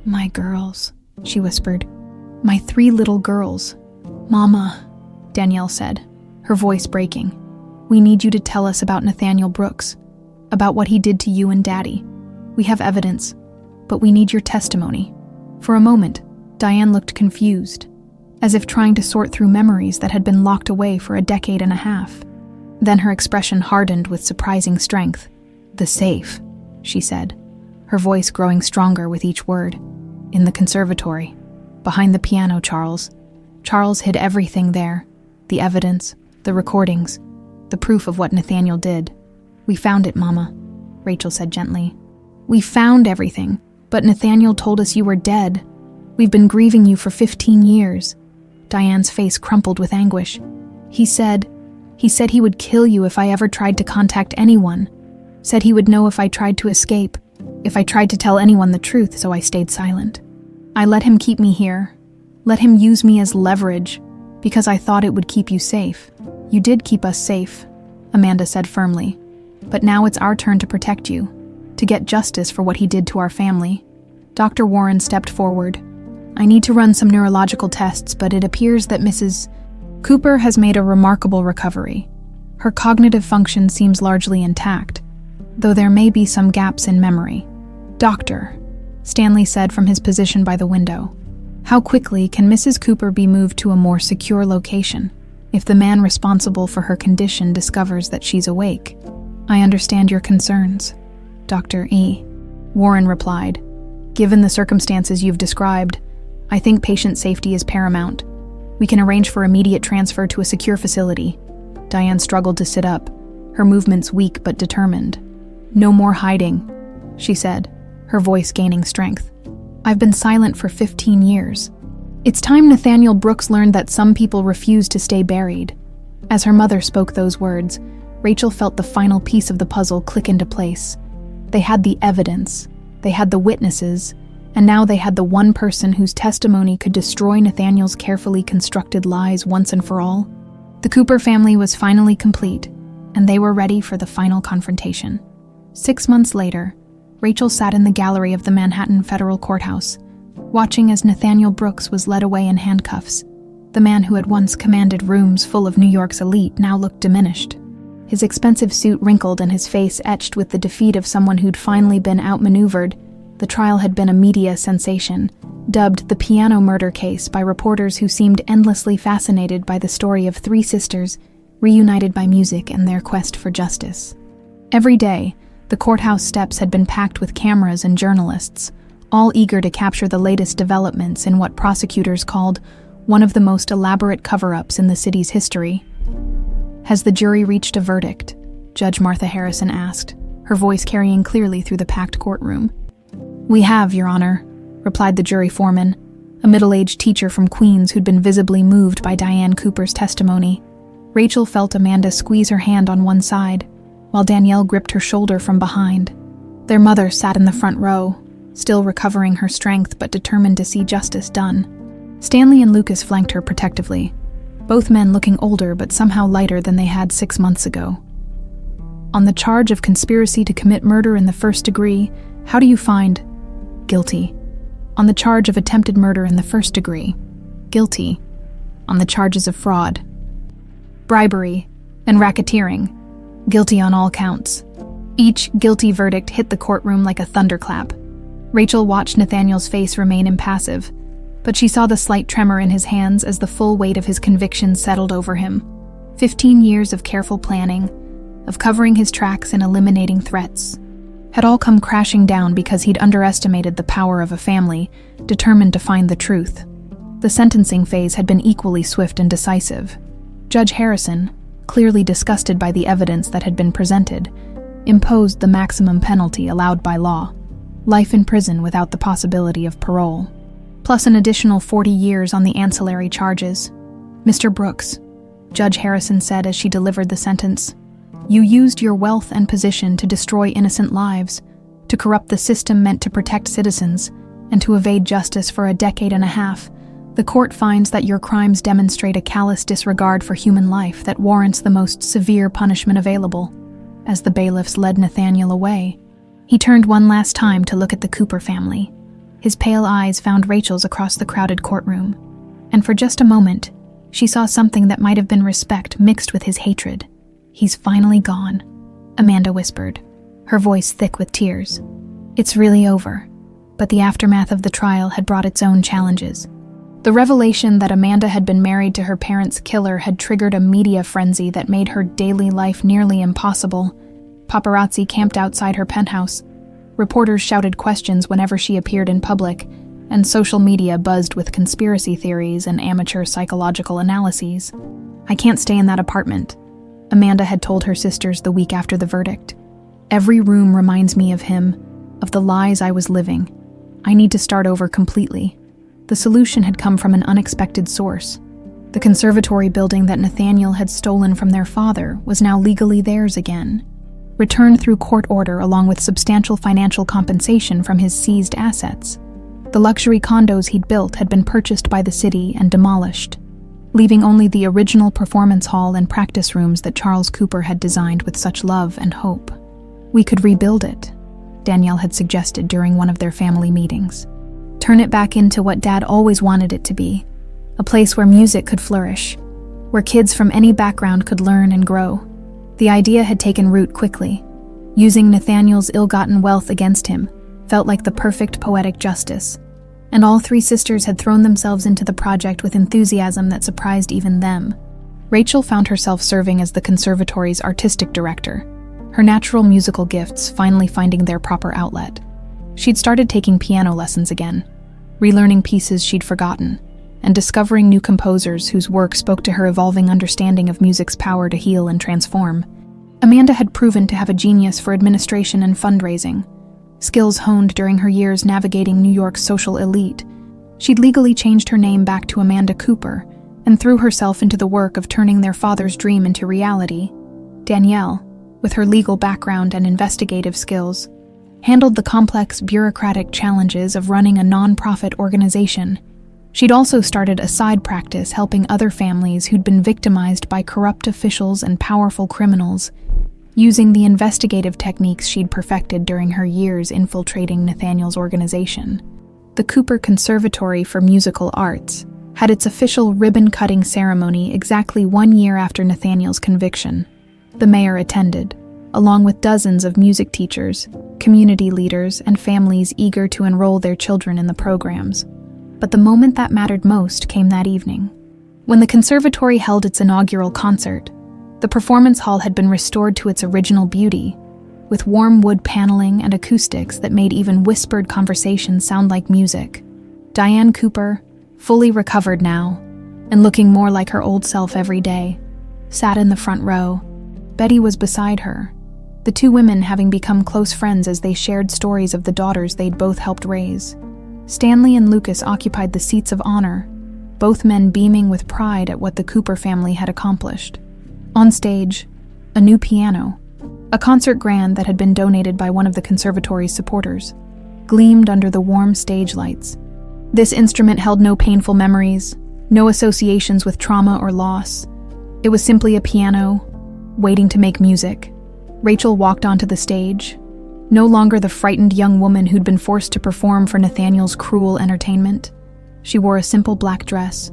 "My girls," she whispered. "My 3 little girls." "Mama," Danielle said, her voice breaking. "We need you to tell us about Nathaniel Brooks, about what he did to you and Daddy. We have evidence, but we need your testimony." For a moment, Diane looked confused, as if trying to sort through memories that had been locked away for a decade and a half. Then her expression hardened with surprising strength. "The safe," she said, her voice growing stronger with each word. "In the conservatory. Behind the piano, Charles. Charles hid everything there. The evidence, the recordings, the proof of what Nathaniel did. We found it, Mama," Rachel said gently. "We found everything, but Nathaniel told us you were dead. We've been grieving you for 15 years. Diane's face crumpled with anguish. He said he would kill you if I ever tried to contact anyone. Said he would know if I tried to escape, if I tried to tell anyone the truth, so I stayed silent. I let him keep me here, let him use me as leverage, because I thought it would keep you safe. You did keep us safe," Amanda said firmly. "But now it's our turn to protect you, to get justice for what he did to our family." Dr. Warren stepped forward. "I need to run some neurological tests, but it appears that Mrs. Cooper has made a remarkable recovery. Her cognitive function seems largely intact, though there may be some gaps in memory." "Doctor," Stanley said from his position by the window, "how quickly can Mrs. Cooper be moved to a more secure location if the man responsible for her condition discovers that she's awake?" "I understand your concerns, Dr. E." Warren replied. "Given the circumstances you've described, I think patient safety is paramount. We can arrange for immediate transfer to a secure facility." Diane struggled to sit up, her movements weak but determined. "No more hiding," she said, her voice gaining strength. "I've been silent for 15 years. It's time Nathaniel Brooks learned that some people refuse to stay buried." As her mother spoke those words, Rachel felt the final piece of the puzzle click into place. They had the evidence, they had the witnesses, and now they had the one person whose testimony could destroy Nathaniel's carefully constructed lies once and for all. The Cooper family was finally complete, and they were ready for the final confrontation. 6 months later, Rachel sat in the gallery of the Manhattan Federal Courthouse, watching as Nathaniel Brooks was led away in handcuffs. The man who had once commanded rooms full of New York's elite now looked diminished. His expensive suit wrinkled and his face etched with the defeat of someone who'd finally been outmaneuvered. The trial had been a media sensation, dubbed the piano murder case by reporters who seemed endlessly fascinated by the story of 3 sisters, reunited by music and their quest for justice. Every day, the courthouse steps had been packed with cameras and journalists, all eager to capture the latest developments in what prosecutors called one of the most elaborate cover-ups in the city's history. "Has the jury reached a verdict?" Judge Martha Harrison asked, her voice carrying clearly through the packed courtroom. "We have, Your Honor," replied the jury foreman, a middle-aged teacher from Queens who'd been visibly moved by Diane Cooper's testimony. Rachel felt Amanda squeeze her hand on one side, while Danielle gripped her shoulder from behind. Their mother sat in the front row, still recovering her strength but determined to see justice done. Stanley and Lucas flanked her protectively, both men looking older but somehow lighter than they had 6 months ago. "On the charge of conspiracy to commit murder in the first degree, how do you find guilty? On the charge of attempted murder in the first degree, guilty. On the charges of fraud, bribery, and racketeering, guilty on all counts." Each guilty verdict hit the courtroom like a thunderclap. Rachel watched Nathaniel's face remain impassive, but she saw the slight tremor in his hands as the full weight of his conviction settled over him. 15 years of careful planning, of covering his tracks and eliminating threats, had all come crashing down because he'd underestimated the power of a family, determined to find the truth. The sentencing phase had been equally swift and decisive. Judge Harrison, clearly disgusted by the evidence that had been presented, imposed the maximum penalty allowed by law: life in prison without the possibility of parole, plus an additional 40 years on the ancillary charges. "Mr. Brooks," Judge Harrison said as she delivered the sentence, "you used your wealth and position to destroy innocent lives, to corrupt the system meant to protect citizens, and to evade justice for a decade and a half. The court finds that your crimes demonstrate a callous disregard for human life that warrants the most severe punishment available." As the bailiffs led Nathaniel away, he turned one last time to look at the Cooper family. His pale eyes found Rachel's across the crowded courtroom, and for just a moment, she saw something that might have been respect mixed with his hatred. "He's finally gone," Amanda whispered, her voice thick with tears. It's really over, but the aftermath of the trial had brought its own challenges. The revelation that Amanda had been married to her parents' killer had triggered a media frenzy that made her daily life nearly impossible. Paparazzi camped outside her penthouse. Reporters shouted questions whenever she appeared in public, and social media buzzed with conspiracy theories and amateur psychological analyses. "I can't stay in that apartment," Amanda had told her sisters the week after the verdict. "Every room reminds me of him, of the lies I was living. I need to start over completely." The solution had come from an unexpected source. The conservatory building that Nathaniel had stolen from their father was now legally theirs again, returned through court order along with substantial financial compensation from his seized assets. The luxury condos he'd built had been purchased by the city and demolished, leaving only the original performance hall and practice rooms that Charles Cooper had designed with such love and hope. "We could rebuild it," Danielle had suggested during one of their family meetings. "Turn it back into what Dad always wanted it to be, a place where music could flourish, where kids from any background could learn and grow." The idea had taken root quickly. Using Nathaniel's ill-gotten wealth against him felt like the perfect poetic justice, and all three sisters had thrown themselves into the project with enthusiasm that surprised even them. Rachel found herself serving as the conservatory's artistic director, her natural musical gifts finally finding their proper outlet. She'd started taking piano lessons again, relearning pieces she'd forgotten, and discovering new composers whose work spoke to her evolving understanding of music's power to heal and transform. Amanda had proven to have a genius for administration and fundraising, skills honed during her years navigating New York's social elite. She'd legally changed her name back to Amanda Cooper and threw herself into the work of turning their father's dream into reality. Danielle, with her legal background and investigative skills, handled the complex bureaucratic challenges of running a non-profit organization. She'd also started a side practice helping other families who'd been victimized by corrupt officials and powerful criminals, using the investigative techniques she'd perfected during her years infiltrating Nathaniel's organization. The Cooper Conservatory for Musical Arts had its official ribbon-cutting ceremony exactly 1 year after Nathaniel's conviction. The mayor attended, along with dozens of music teachers, community leaders, and families eager to enroll their children in the programs. But the moment that mattered most came that evening. When the conservatory held its inaugural concert, the performance hall had been restored to its original beauty, with warm wood paneling and acoustics that made even whispered conversations sound like music. Diane Cooper, fully recovered now, and looking more like her old self every day, sat in the front row. Betty was beside her, the two women having become close friends as they shared stories of the daughters they'd both helped raise. Stanley and Lucas occupied the seats of honor, both men beaming with pride at what the Cooper family had accomplished. On stage, a new piano, a concert grand that had been donated by one of the conservatory's supporters, gleamed under the warm stage lights. This instrument held no painful memories, no associations with trauma or loss. It was simply a piano, waiting to make music. Rachel walked onto the stage, no longer the frightened young woman who'd been forced to perform for Nathaniel's cruel entertainment. She wore a simple black dress,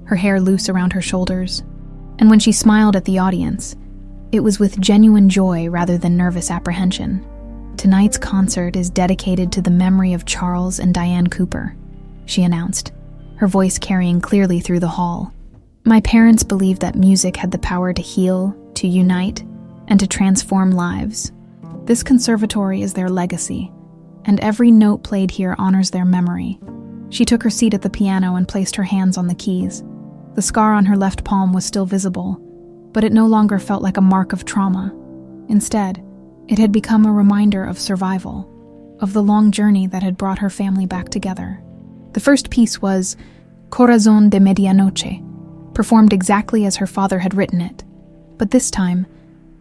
her hair loose around her shoulders, and when she smiled at the audience, it was with genuine joy rather than nervous apprehension. "Tonight's concert is dedicated to the memory of Charles and Diane Cooper," she announced, her voice carrying clearly through the hall. "My parents believed that music had the power to heal, to unite, and to transform lives. This conservatory is their legacy, and every note played here honors their memory." She took her seat at the piano and placed her hands on the keys. The scar on her left palm was still visible, but it no longer felt like a mark of trauma. Instead, it had become a reminder of survival, of the long journey that had brought her family back together. The first piece was Corazón de Medianoche, performed exactly as her father had written it. But this time,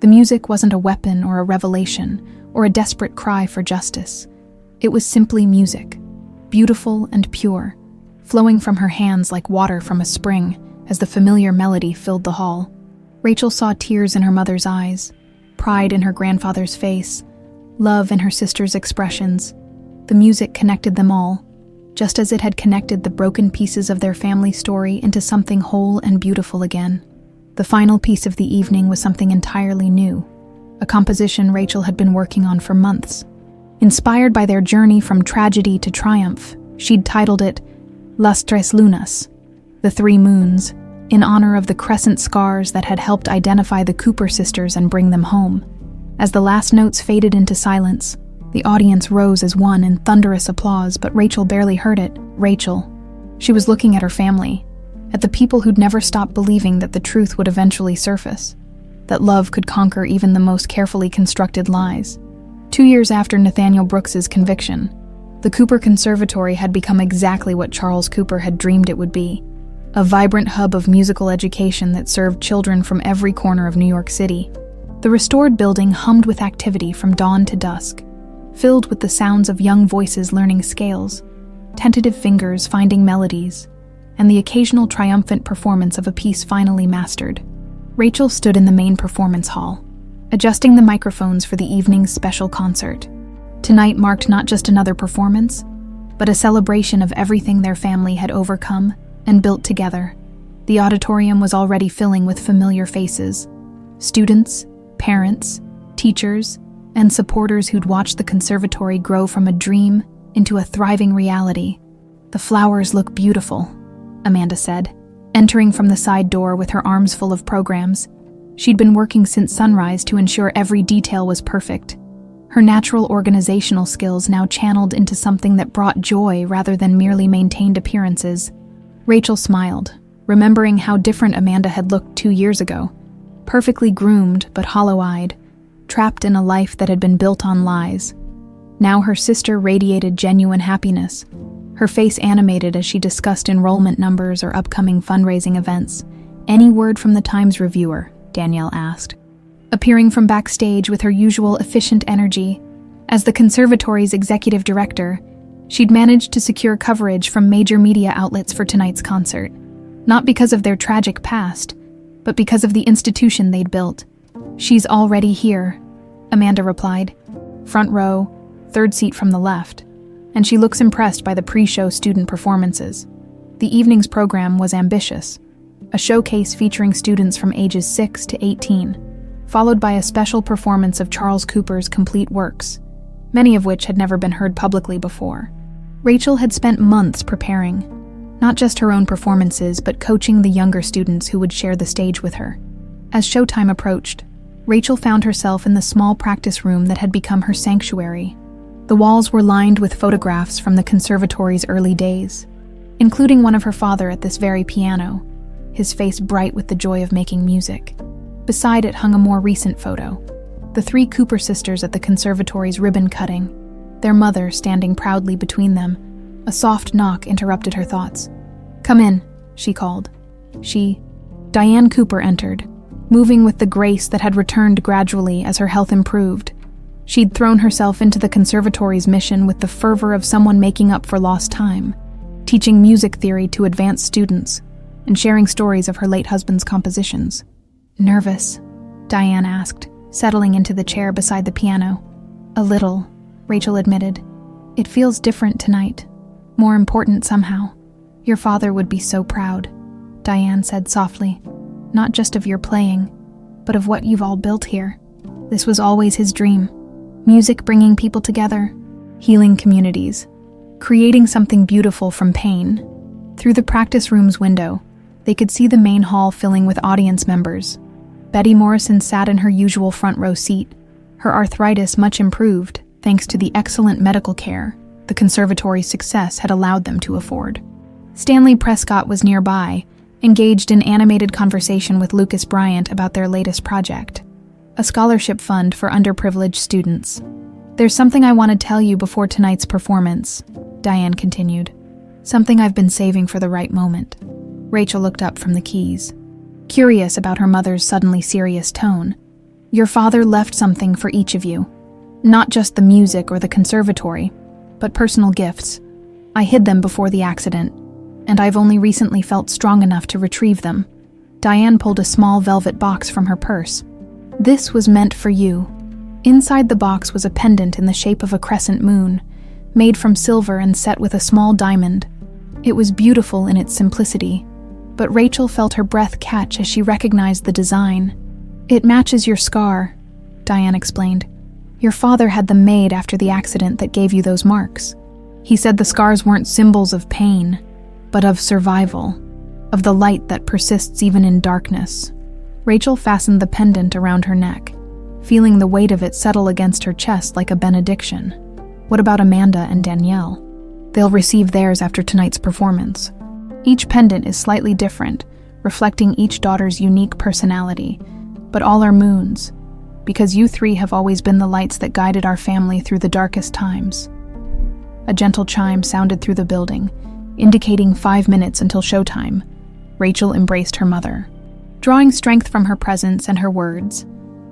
the music wasn't a weapon or a revelation or a desperate cry for justice. It was simply music, beautiful and pure, flowing from her hands like water from a spring as the familiar melody filled the hall. Rachel saw tears in her mother's eyes, pride in her grandfather's face, love in her sister's expressions. The music connected them all, just as it had connected the broken pieces of their family story into something whole and beautiful again. The final piece of the evening was something entirely new, a composition Rachel had been working on for months. Inspired by their journey from tragedy to triumph, she'd titled it Las Tres Lunas, the Three Moons, in honor of the crescent scars that had helped identify the Cooper sisters and bring them home. As the last notes faded into silence, the audience rose as one in thunderous applause, but Rachel barely heard it. Rachel. She was looking at her family, at the people who'd never stopped believing that the truth would eventually surface, that love could conquer even the most carefully constructed lies. 2 years after Nathaniel Brooks's conviction, the Cooper Conservatory had become exactly what Charles Cooper had dreamed it would be, a vibrant hub of musical education that served children from every corner of New York City. The restored building hummed with activity from dawn to dusk, filled with the sounds of young voices learning scales, tentative fingers finding melodies, and the occasional triumphant performance of a piece finally mastered. Rachel stood in the main performance hall, adjusting the microphones for the evening's special concert. Tonight marked not just another performance, but a celebration of everything their family had overcome and built together. The auditorium was already filling with familiar faces, students, parents, teachers, and supporters who'd watched the conservatory grow from a dream into a thriving reality. "The flowers look beautiful," Amanda said, entering from the side door with her arms full of programs. She'd been working since sunrise to ensure every detail was perfect, her natural organizational skills now channeled into something that brought joy rather than merely maintained appearances. Rachel smiled, remembering how different Amanda had looked 2 years ago, perfectly groomed but hollow-eyed, trapped in a life that had been built on lies. Now her sister radiated genuine happiness, her face animated as she discussed enrollment numbers or upcoming fundraising events. "Any word from the Times reviewer?" Danielle asked, appearing from backstage with her usual efficient energy. As the conservatory's executive director, she'd managed to secure coverage from major media outlets for tonight's concert, not because of their tragic past, but because of the institution they'd built. "She's already here," Amanda replied. "Front row, third seat from the left, and she looks impressed by the pre-show student performances." The evening's program was ambitious, a showcase featuring students from ages 6 to 18, followed by a special performance of Charles Cooper's complete works, many of which had never been heard publicly before. Rachel had spent months preparing, not just her own performances, but coaching the younger students who would share the stage with her. As showtime approached, Rachel found herself in the small practice room that had become her sanctuary. The walls were lined with photographs from the conservatory's early days, including one of her father at this very piano, his face bright with the joy of making music. Beside it hung a more recent photo, the 3 Cooper sisters at the conservatory's ribbon cutting, their mother standing proudly between them. A soft knock interrupted her thoughts. "Come in," she called. Diane Cooper entered, moving with the grace that had returned gradually as her health improved. She'd thrown herself into the conservatory's mission with the fervor of someone making up for lost time, teaching music theory to advanced students, and sharing stories of her late husband's compositions. "Nervous?" Diane asked, settling into the chair beside the piano. "A little," Rachel admitted. "It feels different tonight, more important somehow. Your father would be so proud," Diane said softly. "Not just of your playing, but of what you've all built here. This was always his dream. Music bringing people together, healing communities, creating something beautiful from pain." Through the practice room's window, they could see the main hall filling with audience members. Betty Morrison sat in her usual front row seat, her arthritis much improved thanks to the excellent medical care the conservatory's success had allowed them to afford. Stanley Prescott was nearby, engaged in animated conversation with Lucas Bryant about their latest project, a scholarship fund for underprivileged students. "There's something I want to tell you before tonight's performance," Diane continued. "Something I've been saving for the right moment." Rachel looked up from the keys, curious about her mother's suddenly serious tone. "Your father left something for each of you. Not just the music or the conservatory, but personal gifts. I hid them before the accident, and I've only recently felt strong enough to retrieve them." Diane pulled a small velvet box from her purse. "This was meant for you." Inside the box was a pendant in the shape of a crescent moon, made from silver and set with a small diamond. It was beautiful in its simplicity, but Rachel felt her breath catch as she recognized the design. "It matches your scar," Diane explained. "Your father had them made after the accident that gave you those marks. He said the scars weren't symbols of pain, but of survival, of the light that persists even in darkness." Rachel fastened the pendant around her neck, feeling the weight of it settle against her chest like a benediction. What about Amanda and Danielle? They'll receive theirs after tonight's performance. Each pendant is slightly different, reflecting each daughter's unique personality, but all are moons, because you three have always been the lights that guided our family through the darkest times. A gentle chime sounded through the building, indicating 5 minutes until showtime. Rachel embraced her mother, drawing strength from her presence and her words.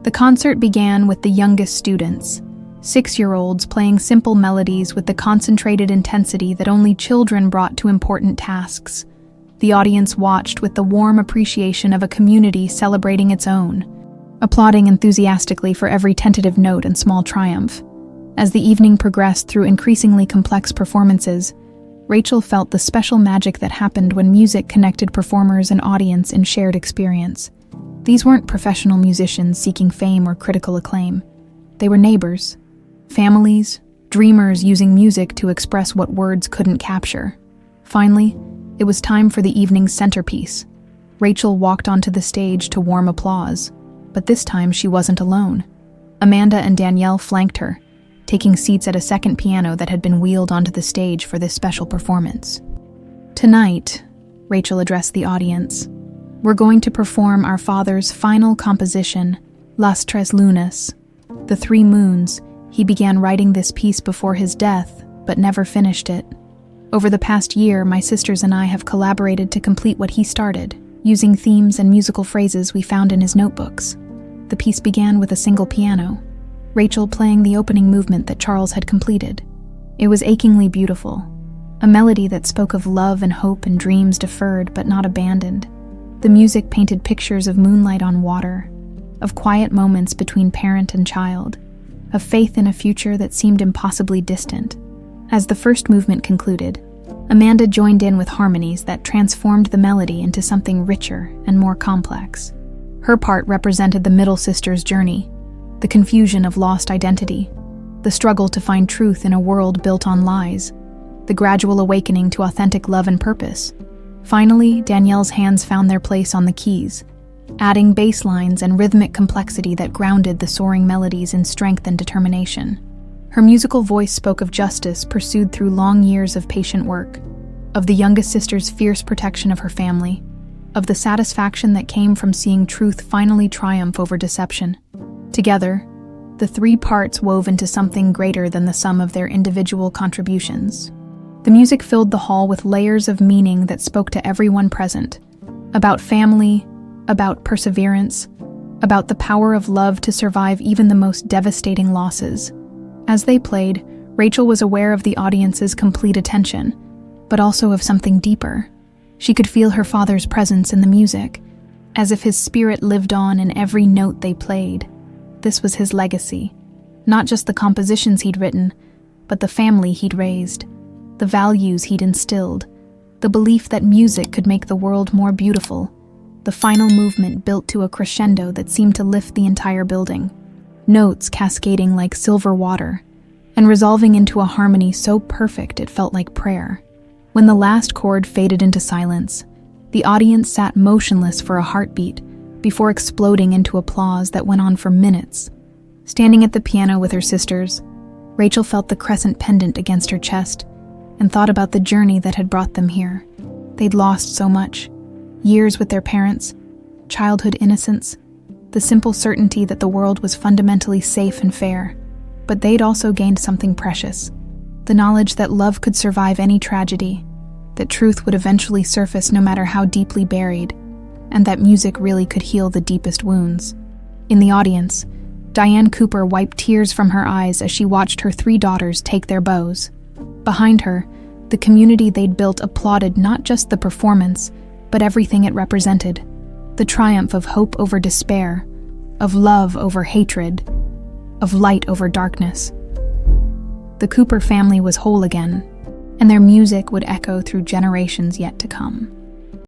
The concert began with the youngest students, 6-year-olds playing simple melodies with the concentrated intensity that only children brought to important tasks. The audience watched with the warm appreciation of a community celebrating its own, applauding enthusiastically for every tentative note and small triumph. As the evening progressed through increasingly complex performances, Rachel felt the special magic that happened when music connected performers and audience in shared experience. These weren't professional musicians seeking fame or critical acclaim. They were neighbors, families, dreamers using music to express what words couldn't capture. Finally, it was time for the evening's centerpiece. Rachel walked onto the stage to warm applause, but this time she wasn't alone. Amanda and Danielle flanked her, taking seats at a second piano that had been wheeled onto the stage for this special performance. "Tonight," Rachel addressed the audience, "we're going to perform our father's final composition, Las Tres Lunas, the 3 moons. He began writing this piece before his death, but never finished it. Over the past year, my sisters and I have collaborated to complete what he started, using themes and musical phrases we found in his notebooks. The piece began with a single piano, Rachel playing the opening movement that Charles had completed. It was achingly beautiful, a melody that spoke of love and hope and dreams deferred but not abandoned. The music painted pictures of moonlight on water, of quiet moments between parent and child, of faith in a future that seemed impossibly distant. As the first movement concluded, Amanda joined in with harmonies that transformed the melody into something richer and more complex. Her part represented the middle sister's journey, the confusion of lost identity, the struggle to find truth in a world built on lies, the gradual awakening to authentic love and purpose. Finally, Danielle's hands found their place on the keys, adding bass lines and rhythmic complexity that grounded the soaring melodies in strength and determination. Her musical voice spoke of justice pursued through long years of patient work, of the youngest sister's fierce protection of her family, of the satisfaction that came from seeing truth finally triumph over deception. Together, the 3 parts wove into something greater than the sum of their individual contributions. The music filled the hall with layers of meaning that spoke to everyone present, about family, about perseverance, about the power of love to survive even the most devastating losses. As they played, Rachel was aware of the audience's complete attention, but also of something deeper. She could feel her father's presence in the music, as if his spirit lived on in every note they played. This was his legacy, not just the compositions he'd written, but the family he'd raised, the values he'd instilled, the belief that music could make the world more beautiful. The final movement built to a crescendo that seemed to lift the entire building, notes cascading like silver water, and resolving into a harmony so perfect it felt like prayer. When the last chord faded into silence, the audience sat motionless for a heartbeat before exploding into applause that went on for minutes. Standing at the piano with her sisters, Rachel felt the crescent pendant against her chest and thought about the journey that had brought them here. They'd lost so much. Years with their parents, childhood innocence, the simple certainty that the world was fundamentally safe and fair. But they'd also gained something precious, the knowledge that love could survive any tragedy, that truth would eventually surface no matter how deeply buried, and that music really could heal the deepest wounds. In the audience, Diane Cooper wiped tears from her eyes as she watched her 3 daughters take their bows. Behind her, the community they'd built applauded not just the performance, but everything it represented, the triumph of hope over despair, of love over hatred, of light over darkness. the Cooper family was whole again, and their music would echo through generations yet to come.